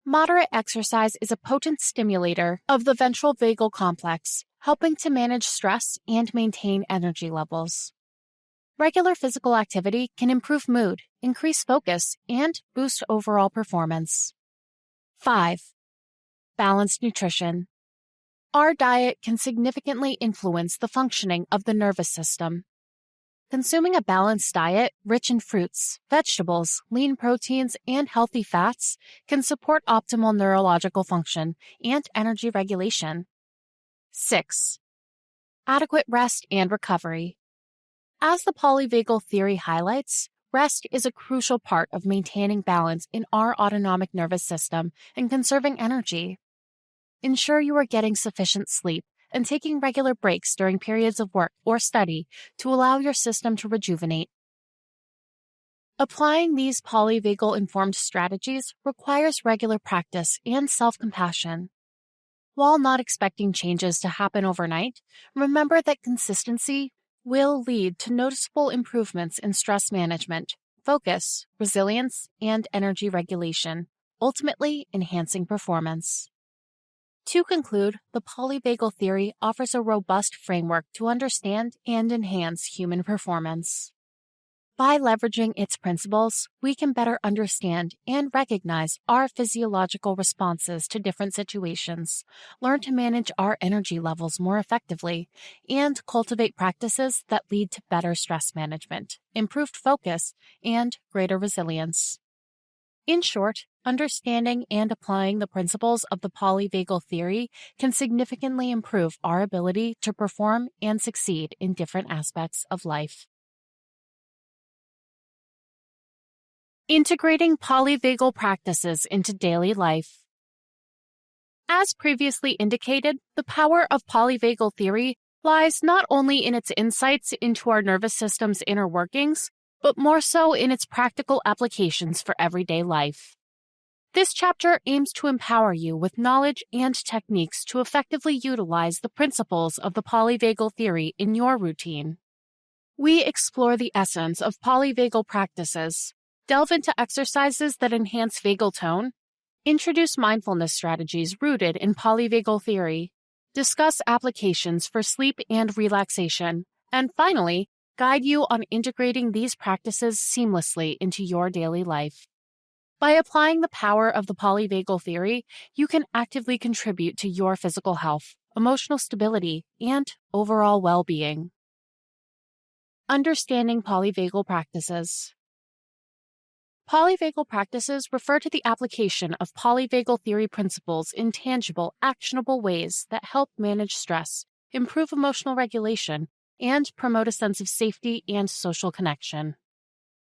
Moderate exercise is a potent stimulator of the ventral vagal complex, helping to manage stress and maintain energy levels. Regular physical activity can improve mood, increase focus, and boost overall performance. 5. Balanced nutrition. Our diet can significantly influence the functioning of the nervous system. Consuming a balanced diet rich in fruits, vegetables, lean proteins, and healthy fats can support optimal neurological function and energy regulation. 6. Adequate rest and recovery. As the polyvagal theory highlights, rest is a crucial part of maintaining balance in our autonomic nervous system and conserving energy. Ensure you are getting sufficient sleep and taking regular breaks during periods of work or study to allow your system to rejuvenate. Applying these polyvagal-informed strategies requires regular practice and self-compassion. While not expecting changes to happen overnight, remember that consistency will lead to noticeable improvements in stress management, focus, resilience, and energy regulation, ultimately enhancing performance. To conclude, the polyvagal theory offers a robust framework to understand and enhance human performance. By leveraging its principles, we can better understand and recognize our physiological responses to different situations, learn to manage our energy levels more effectively, and cultivate practices that lead to better stress management, improved focus, and greater resilience. In short, understanding and applying the principles of the polyvagal theory can significantly improve our ability to perform and succeed in different aspects of life. Integrating polyvagal practices into daily life. As previously indicated, the power of polyvagal theory lies not only in its insights into our nervous system's inner workings, but more so in its practical applications for everyday life. This chapter aims to empower you with knowledge and techniques to effectively utilize the principles of the polyvagal theory in your routine. We explore the essence of polyvagal practices, delve into exercises that enhance vagal tone, introduce mindfulness strategies rooted in polyvagal theory, discuss applications for sleep and relaxation, and finally, guide you on integrating these practices seamlessly into your daily life. By applying the power of the polyvagal theory, you can actively contribute to your physical health, emotional stability, and overall well-being. Understanding polyvagal practices. Polyvagal practices refer to the application of polyvagal theory principles in tangible, actionable ways that help manage stress, improve emotional regulation, and promote a sense of safety and social connection.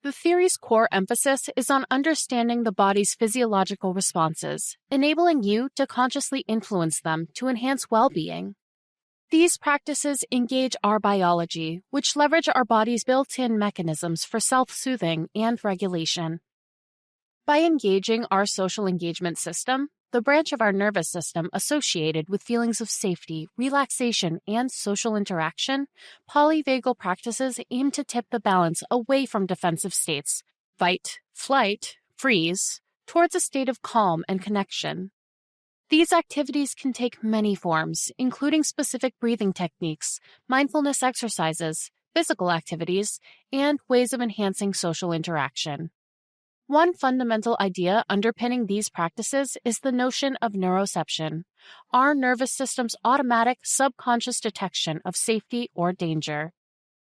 The theory's core emphasis is on understanding the body's physiological responses, enabling you to consciously influence them to enhance well-being. These practices engage our biology, which leverage our body's built-in mechanisms for self-soothing and regulation. By engaging our social engagement system, the branch of our nervous system associated with feelings of safety, relaxation, and social interaction, polyvagal practices aim to tip the balance away from defensive states, fight, flight, freeze, towards a state of calm and connection. These activities can take many forms, including specific breathing techniques, mindfulness exercises, physical activities, and ways of enhancing social interaction. One fundamental idea underpinning these practices is the notion of neuroception, our nervous system's automatic subconscious detection of safety or danger.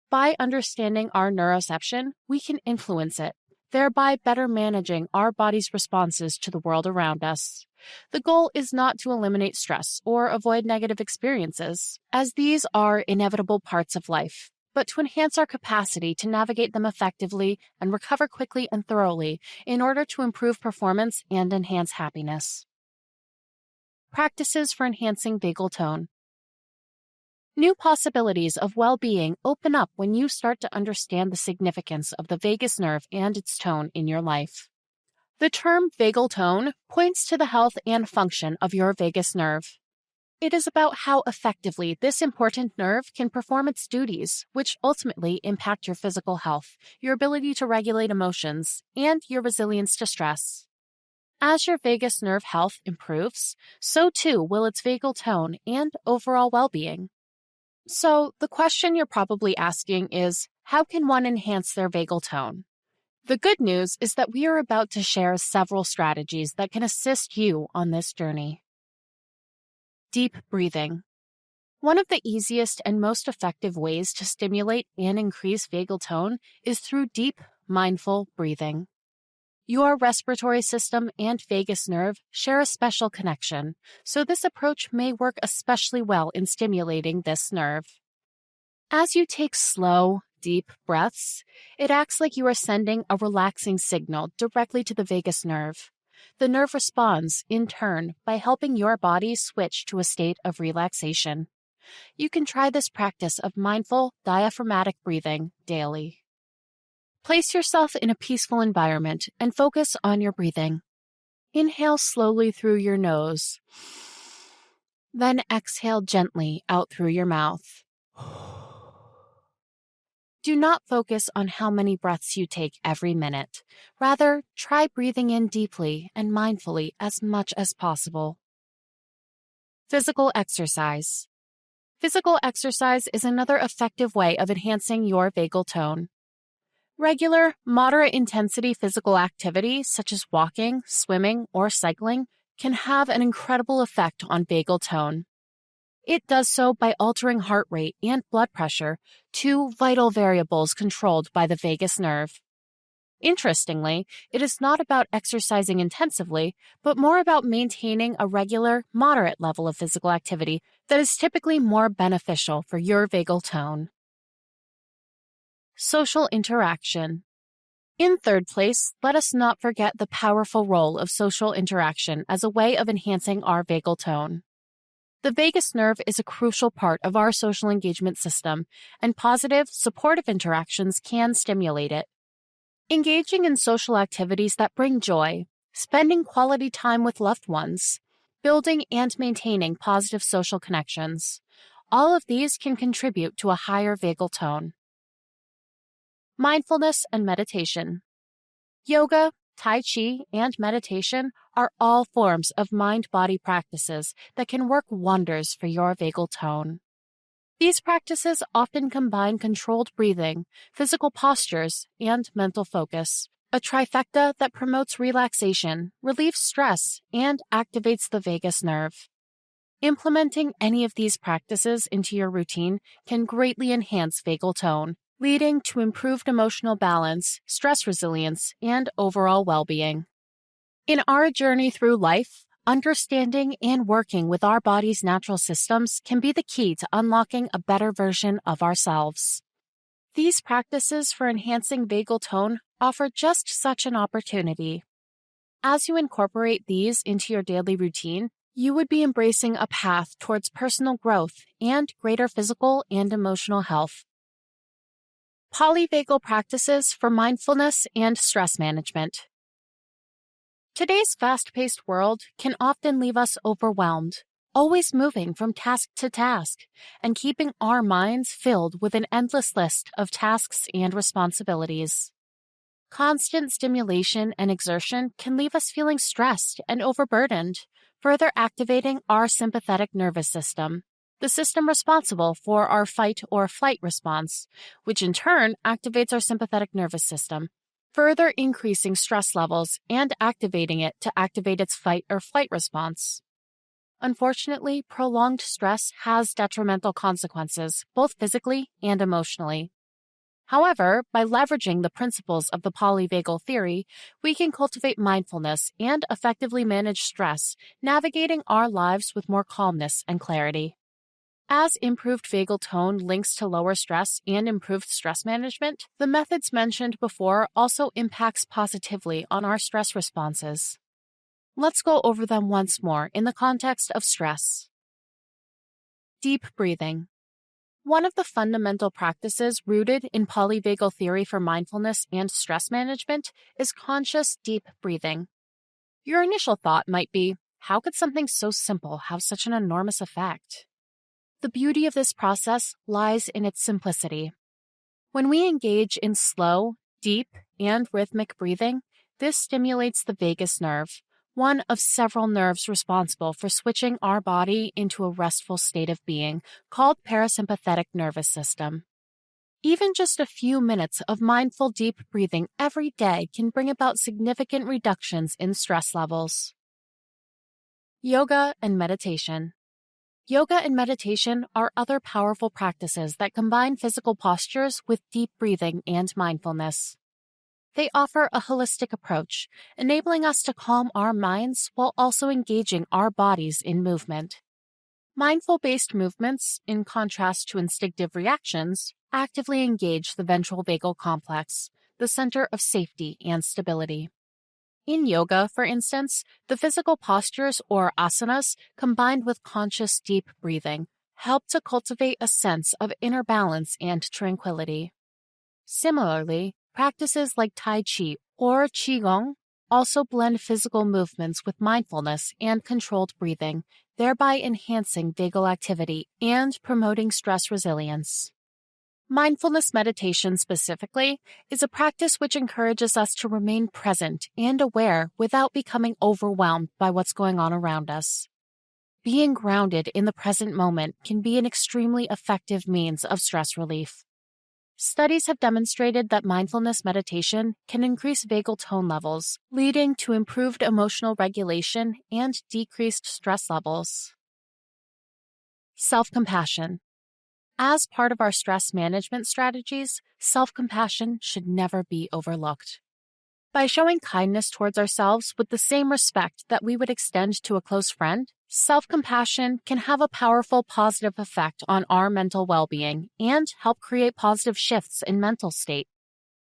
By understanding our neuroception, we can influence it, thereby better managing our body's responses to the world around us. The goal is not to eliminate stress or avoid negative experiences, as these are inevitable parts of life, but to enhance our capacity to navigate them effectively and recover quickly and thoroughly in order to improve performance and enhance happiness. Practices for enhancing vagal tone. New possibilities of well-being open up when you start to understand the significance of the vagus nerve and its tone in your life. The term vagal tone points to the health and function of your vagus nerve. It is about how effectively this important nerve can perform its duties, which ultimately impact your physical health, your ability to regulate emotions, and your resilience to stress. As your vagus nerve health improves, so too will its vagal tone and overall well-being. So, the question you're probably asking is, how can one enhance their vagal tone? The good news is that we are about to share several strategies that can assist you on this journey. Deep breathing. One of the easiest and most effective ways to stimulate and increase vagal tone is through deep, mindful breathing. Your respiratory system and vagus nerve share a special connection, so this approach may work especially well in stimulating this nerve. As you take slow, deep breaths, it acts like you are sending a relaxing signal directly to the vagus nerve. The nerve responds, in turn, by helping your body switch to a state of relaxation. You can try this practice of mindful, diaphragmatic breathing daily. Place yourself in a peaceful environment and focus on your breathing. Inhale slowly through your nose, then exhale gently out through your mouth. Do not focus on how many breaths you take every minute. Rather, try breathing in deeply and mindfully as much as possible. Physical exercise. Physical exercise is another effective way of enhancing your vagal tone. Regular, moderate-intensity physical activity, such as walking, swimming, or cycling, can have an incredible effect on vagal tone. It does so by altering heart rate and blood pressure, two vital variables controlled by the vagus nerve. Interestingly, it is not about exercising intensively, but more about maintaining a regular, moderate level of physical activity that is typically more beneficial for your vagal tone. Social interaction. In third place, let us not forget the powerful role of social interaction as a way of enhancing our vagal tone. The vagus nerve is a crucial part of our social engagement system, and positive, supportive interactions can stimulate it. Engaging in social activities that bring joy, spending quality time with loved ones, building and maintaining positive social connections, all of these can contribute to a higher vagal tone. Mindfulness and meditation. Yoga, Tai Chi, and meditation are all forms of mind-body practices that can work wonders for your vagal tone. These practices often combine controlled breathing, physical postures, and mental focus, a trifecta that promotes relaxation, relieves stress, and activates the vagus nerve. Implementing any of these practices into your routine can greatly enhance vagal tone, leading to improved emotional balance, stress resilience, and overall well-being. In our journey through life, understanding and working with our body's natural systems can be the key to unlocking a better version of ourselves. These practices for enhancing vagal tone offer just such an opportunity. As you incorporate these into your daily routine, you would be embracing a path towards personal growth and greater physical and emotional health. Polyvagal practices for mindfulness and stress management. Today's fast-paced world can often leave us overwhelmed, always moving from task to task, and keeping our minds filled with an endless list of tasks and responsibilities. Constant stimulation and exertion can leave us feeling stressed and overburdened, further activating our sympathetic nervous system, the system responsible for our fight or flight response, which in turn activates our sympathetic nervous system, further increasing stress levels and activating it to activate its fight or flight response. Unfortunately, prolonged stress has detrimental consequences, both physically and emotionally. However, by leveraging the principles of the Polyvagal Theory, we can cultivate mindfulness and effectively manage stress, navigating our lives with more calmness and clarity. As improved vagal tone links to lower stress and improved stress management, the methods mentioned before also impacts positively on our stress responses. Let's go over them once more in the context of stress. Deep breathing. One of the fundamental practices rooted in polyvagal theory for mindfulness and stress management is conscious deep breathing. Your initial thought might be, how could something so simple have such an enormous effect? The beauty of this process lies in its simplicity. When we engage in slow, deep, and rhythmic breathing, this stimulates the vagus nerve, one of several nerves responsible for switching our body into a restful state of being, called parasympathetic nervous system. Even just a few minutes of mindful deep breathing every day can bring about significant reductions in stress levels. Yoga and meditation. Yoga and meditation are other powerful practices that combine physical postures with deep breathing and mindfulness. They offer a holistic approach, enabling us to calm our minds while also engaging our bodies in movement. Mindful-based movements, in contrast to instinctive reactions, actively engage the ventral vagal complex, the center of safety and stability. In yoga, for instance, the physical postures or asanas, combined with conscious deep breathing, help to cultivate a sense of inner balance and tranquility. Similarly, practices like Tai Chi or Qigong also blend physical movements with mindfulness and controlled breathing, thereby enhancing vagal activity and promoting stress resilience. Mindfulness meditation specifically is a practice which encourages us to remain present and aware without becoming overwhelmed by what's going on around us. Being grounded in the present moment can be an extremely effective means of stress relief. Studies have demonstrated that mindfulness meditation can increase vagal tone levels, leading to improved emotional regulation and decreased stress levels. Self-compassion. As part of our stress management strategies, self-compassion should never be overlooked. By showing kindness towards ourselves with the same respect that we would extend to a close friend, self-compassion can have a powerful positive effect on our mental well-being and help create positive shifts in mental state.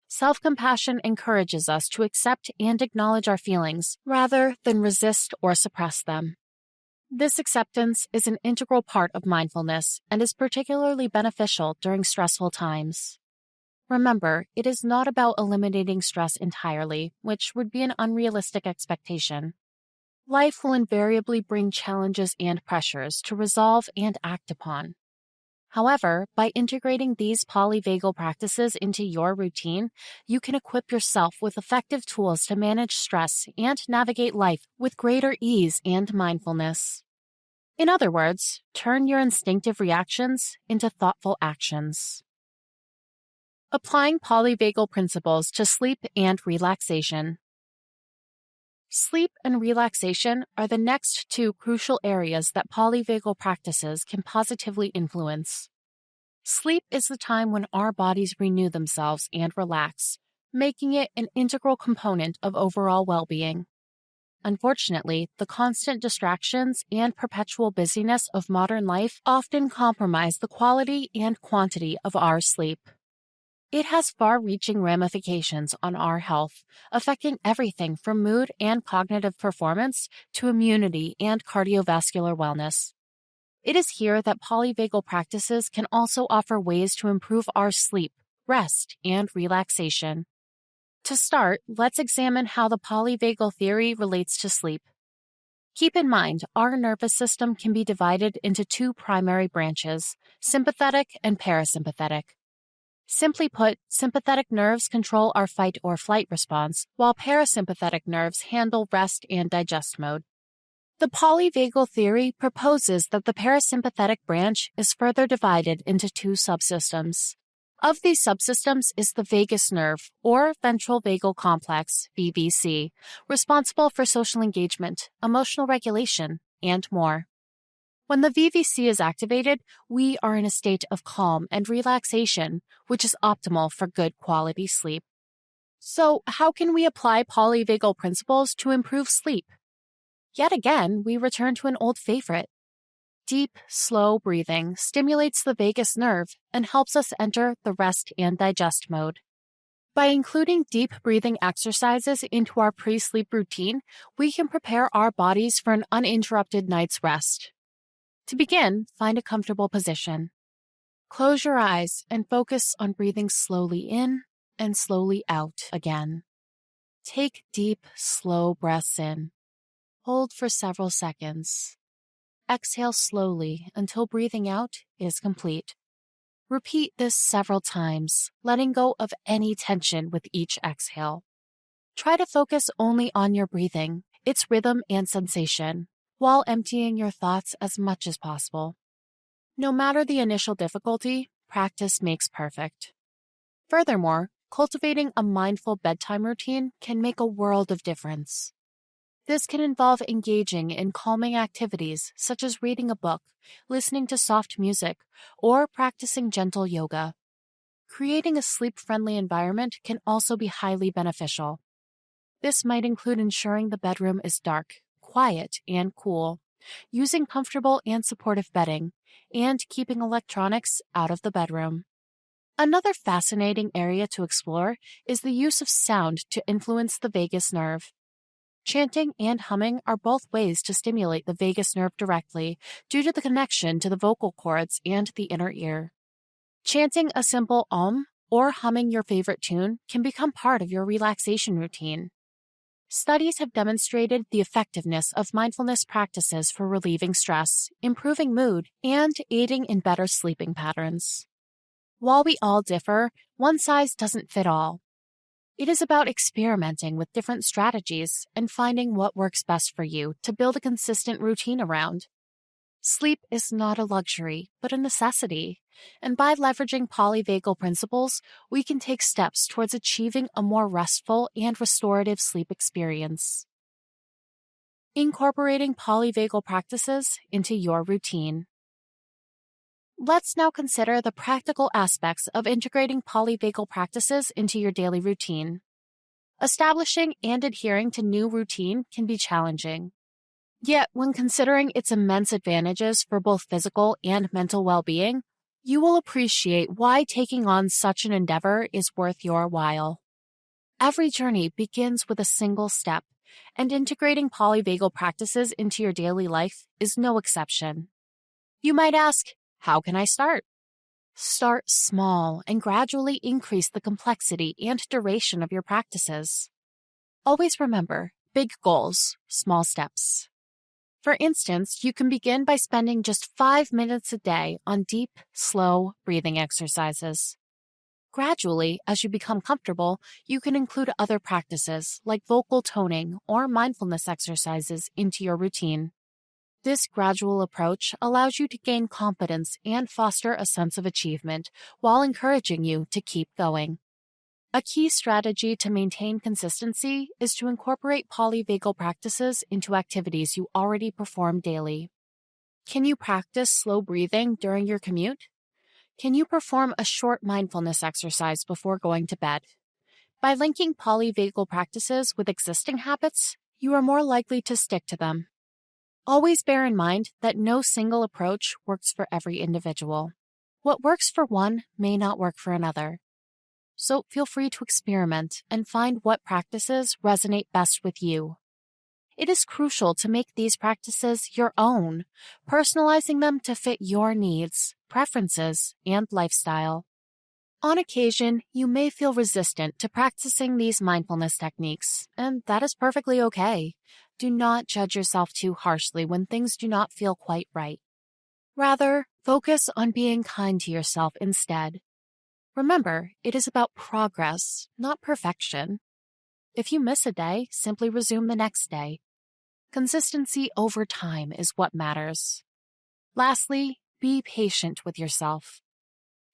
Self-compassion encourages us to accept and acknowledge our feelings rather than resist or suppress them. This acceptance is an integral part of mindfulness and is particularly beneficial during stressful times. Remember, it is not about eliminating stress entirely, which would be an unrealistic expectation. Life will invariably bring challenges and pressures to resolve and act upon. However, by integrating these polyvagal practices into your routine, you can equip yourself with effective tools to manage stress and navigate life with greater ease and mindfulness. In other words, turn your instinctive reactions into thoughtful actions. Applying polyvagal principles to sleep and relaxation. Sleep and relaxation are the next two crucial areas that polyvagal practices can positively influence. Sleep is the time when our bodies renew themselves and relax, making it an integral component of overall well-being. Unfortunately, the constant distractions and perpetual busyness of modern life often compromise the quality and quantity of our sleep. It has far-reaching ramifications on our health, affecting everything from mood and cognitive performance to immunity and cardiovascular wellness. It is here that polyvagal practices can also offer ways to improve our sleep, rest, and relaxation. To start, let's examine how the polyvagal theory relates to sleep. Keep in mind, our nervous system can be divided into two primary branches, sympathetic and parasympathetic. Simply put, sympathetic nerves control our fight or flight response, while parasympathetic nerves handle rest and digest mode. The polyvagal theory proposes that the parasympathetic branch is further divided into two subsystems. Of these subsystems is the vagus nerve, or ventral vagal complex, VVC, responsible for social engagement, emotional regulation, and more. When the VVC is activated, we are in a state of calm and relaxation, which is optimal for good quality sleep. So, how can we apply polyvagal principles to improve sleep? Yet again, we return to an old favorite. Deep, slow breathing stimulates the vagus nerve and helps us enter the rest and digest mode. By including deep breathing exercises into our pre-sleep routine, we can prepare our bodies for an uninterrupted night's rest. To begin, find a comfortable position. Close your eyes and focus on breathing slowly in and slowly out again. Take deep, slow breaths in. Hold for several seconds. Exhale slowly until breathing out is complete. Repeat this several times, letting go of any tension with each exhale. Try to focus only on your breathing, its rhythm and sensation, while emptying your thoughts as much as possible. No matter the initial difficulty, practice makes perfect. Furthermore, cultivating a mindful bedtime routine can make a world of difference. This can involve engaging in calming activities such as reading a book, listening to soft music, or practicing gentle yoga. Creating a sleep-friendly environment can also be highly beneficial. This might include ensuring the bedroom is dark, quiet, and cool, using comfortable and supportive bedding, and keeping electronics out of the bedroom. Another fascinating area to explore is the use of sound to influence the vagus nerve. Chanting and humming are both ways to stimulate the vagus nerve directly due to the connection to the vocal cords and the inner ear. Chanting a simple Om or humming your favorite tune can become part of your relaxation routine. Studies have demonstrated the effectiveness of mindfulness practices for relieving stress, improving mood, and aiding in better sleeping patterns. While we all differ, one size doesn't fit all. It is about experimenting with different strategies and finding what works best for you to build a consistent routine around. Sleep is not a luxury, but a necessity, and by leveraging polyvagal principles, we can take steps towards achieving a more restful and restorative sleep experience. Incorporating polyvagal practices into your routine. Let's now consider the practical aspects of integrating polyvagal practices into your daily routine. Establishing and adhering to new routine can be challenging. Yet, when considering its immense advantages for both physical and mental well-being, you will appreciate why taking on such an endeavor is worth your while. Every journey begins with a single step, and integrating polyvagal practices into your daily life is no exception. You might ask, how can I start? Start small and gradually increase the complexity and duration of your practices. Always remember, big goals, small steps. For instance, you can begin by spending just 5 minutes a day on deep, slow breathing exercises. Gradually, as you become comfortable, you can include other practices like vocal toning or mindfulness exercises into your routine. This gradual approach allows you to gain confidence and foster a sense of achievement while encouraging you to keep going. A key strategy to maintain consistency is to incorporate polyvagal practices into activities you already perform daily. Can you practice slow breathing during your commute? Can you perform a short mindfulness exercise before going to bed? By linking polyvagal practices with existing habits, you are more likely to stick to them. Always bear in mind that no single approach works for every individual. What works for one may not work for another. So feel free to experiment and find what practices resonate best with you. It is crucial to make these practices your own, personalizing them to fit your needs, preferences, and lifestyle. On occasion, you may feel resistant to practicing these mindfulness techniques, and that is perfectly okay. Do not judge yourself too harshly when things do not feel quite right. Rather, focus on being kind to yourself instead. Remember, it is about progress, not perfection. If you miss a day, simply resume the next day. Consistency over time is what matters. Lastly, be patient with yourself.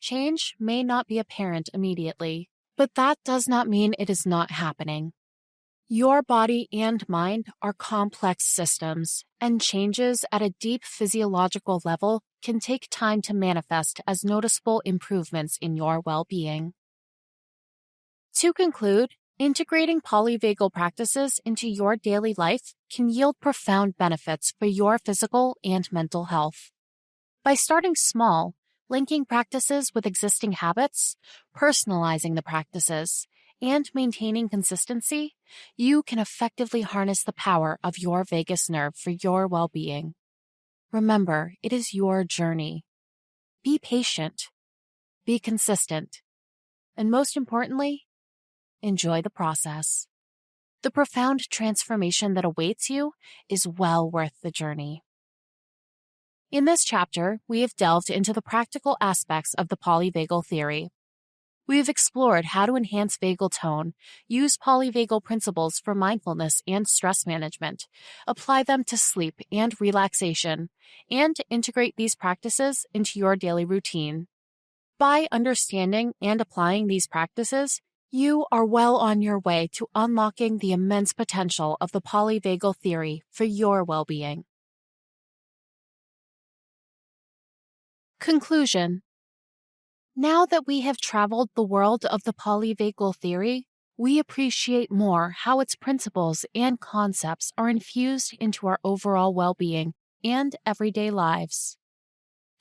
Change may not be apparent immediately, but that does not mean it is not happening. Your body and mind are complex systems, and changes at a deep physiological level can take time to manifest as noticeable improvements in your well-being. To conclude, integrating polyvagal practices into your daily life can yield profound benefits for your physical and mental health. By starting small, linking practices with existing habits, personalizing the practices, and maintaining consistency, you can effectively harness the power of your vagus nerve for your well-being. Remember, it is your journey. Be patient, be consistent, and most importantly, enjoy the process. The profound transformation that awaits you is well worth the journey. In this chapter, we have delved into the practical aspects of the polyvagal theory. We have explored how to enhance vagal tone, use polyvagal principles for mindfulness and stress management, apply them to sleep and relaxation, and integrate these practices into your daily routine. By understanding and applying these practices, you are well on your way to unlocking the immense potential of the polyvagal theory for your well-being. Conclusion. Now that we have traveled the world of the polyvagal theory, we appreciate more how its principles and concepts are infused into our overall well-being and everyday lives.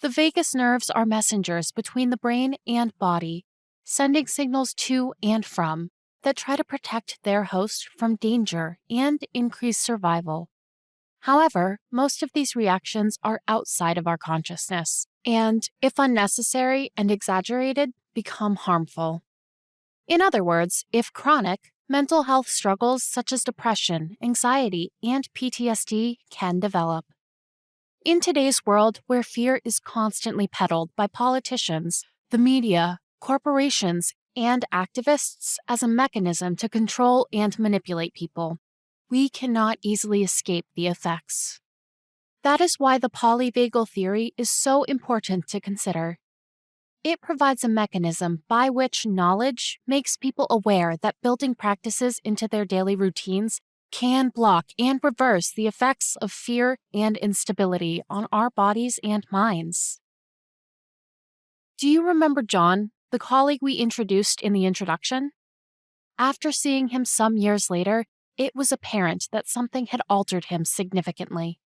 The vagus nerves are messengers between the brain and body, sending signals to and from that try to protect their host from danger and increase survival. However, most of these reactions are outside of our consciousness, and, if unnecessary and exaggerated, become harmful. In other words, if chronic, mental health struggles such as depression, anxiety, and PTSD can develop. In today's world where fear is constantly peddled by politicians, the media, corporations, and activists as a mechanism to control and manipulate people, we cannot easily escape the effects. That is why the polyvagal theory is so important to consider. It provides a mechanism by which knowledge makes people aware that building practices into their daily routines can block and reverse the effects of fear and instability on our bodies and minds. Do you remember John, the colleague we introduced in the introduction? After seeing him some years later, it was apparent that something had altered him significantly.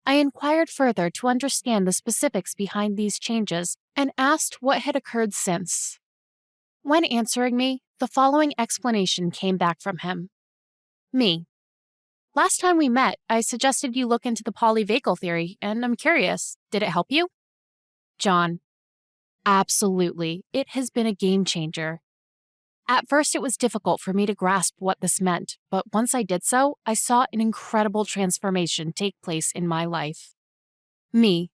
I inquired further to understand the specifics behind these changes and asked what had occurred since. When answering me, the following explanation came back from him. Me. Last time we met, I suggested you look into the polyvagal theory, and I'm curious, did it help you? John. Absolutely. It has been a game changer. At first, it was difficult for me to grasp what this meant, but once I did so, I saw an incredible transformation take place in my life. Me.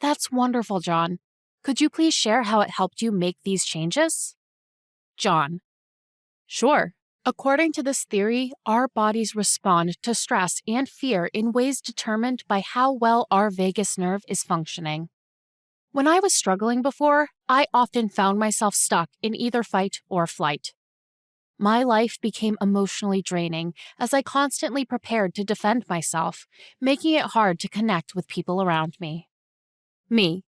That's wonderful, John. Could you please share how it helped you make these changes? John. Sure. According to this theory, our bodies respond to stress and fear in ways determined by how well our vagus nerve is functioning. When I was struggling before, I often found myself stuck in either fight or flight. My life became emotionally draining as I constantly prepared to defend myself, making it hard to connect with people around me. Me.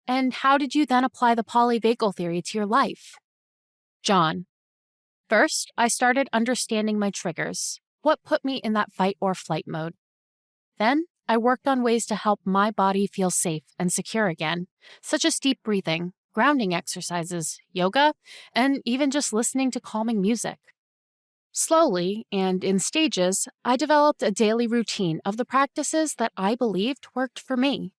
And how did you then apply the polyvagal theory to your life? John. First, I started understanding my triggers, what put me in that fight or flight mode. Then, I worked on ways to help my body feel safe and secure again, such as deep breathing, grounding exercises, yoga, and even just listening to calming music. Slowly, and in stages, I developed a daily routine of the practices that I believed worked for me.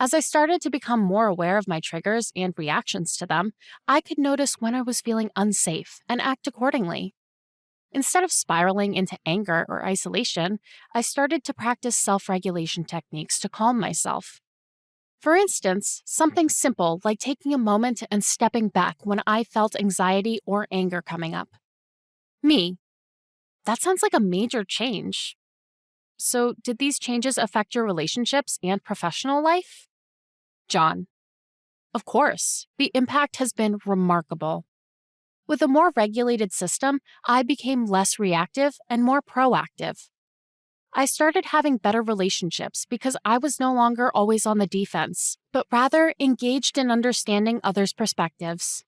As I started to become more aware of my triggers and reactions to them, I could notice when I was feeling unsafe and act accordingly. Instead of spiraling into anger or isolation, I started to practice self-regulation techniques to calm myself. For instance, something simple like taking a moment and stepping back when I felt anxiety or anger coming up. Me. That sounds like a major change. So, did these changes affect your relationships and professional life? John. Of course, the impact has been remarkable. With a more regulated system, I became less reactive and more proactive. I started having better relationships because I was no longer always on the defense, but rather engaged in understanding others' perspectives.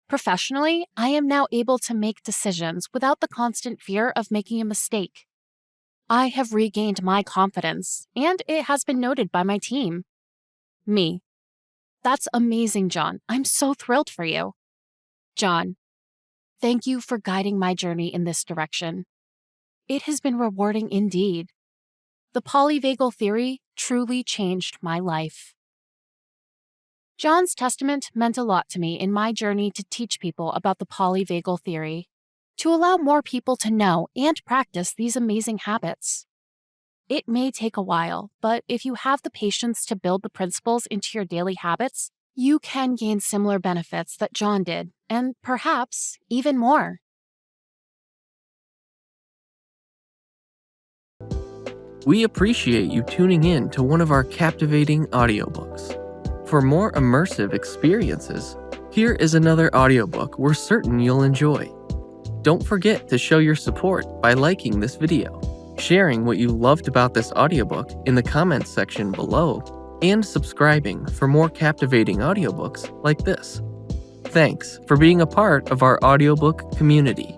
Professionally, I am now able to make decisions without the constant fear of making a mistake. I have regained my confidence, and it has been noted by my team. Me. That's amazing, John. I'm so thrilled for you. John. Thank you for guiding my journey in this direction. It has been rewarding indeed. The polyvagal theory truly changed my life. John's testament meant a lot to me in my journey to teach people about the polyvagal theory, to allow more people to know and practice these amazing habits. It may take a while, but if you have the patience to build the principles into your daily habits, you can gain similar benefits that John did, and perhaps even more. We appreciate you tuning in to one of our captivating audiobooks. For more immersive experiences, here is another audiobook we're certain you'll enjoy. Don't forget to show your support by liking this video, sharing what you loved about this audiobook in the comments section below, and subscribing for more captivating audiobooks like this. Thanks for being a part of our audiobook community.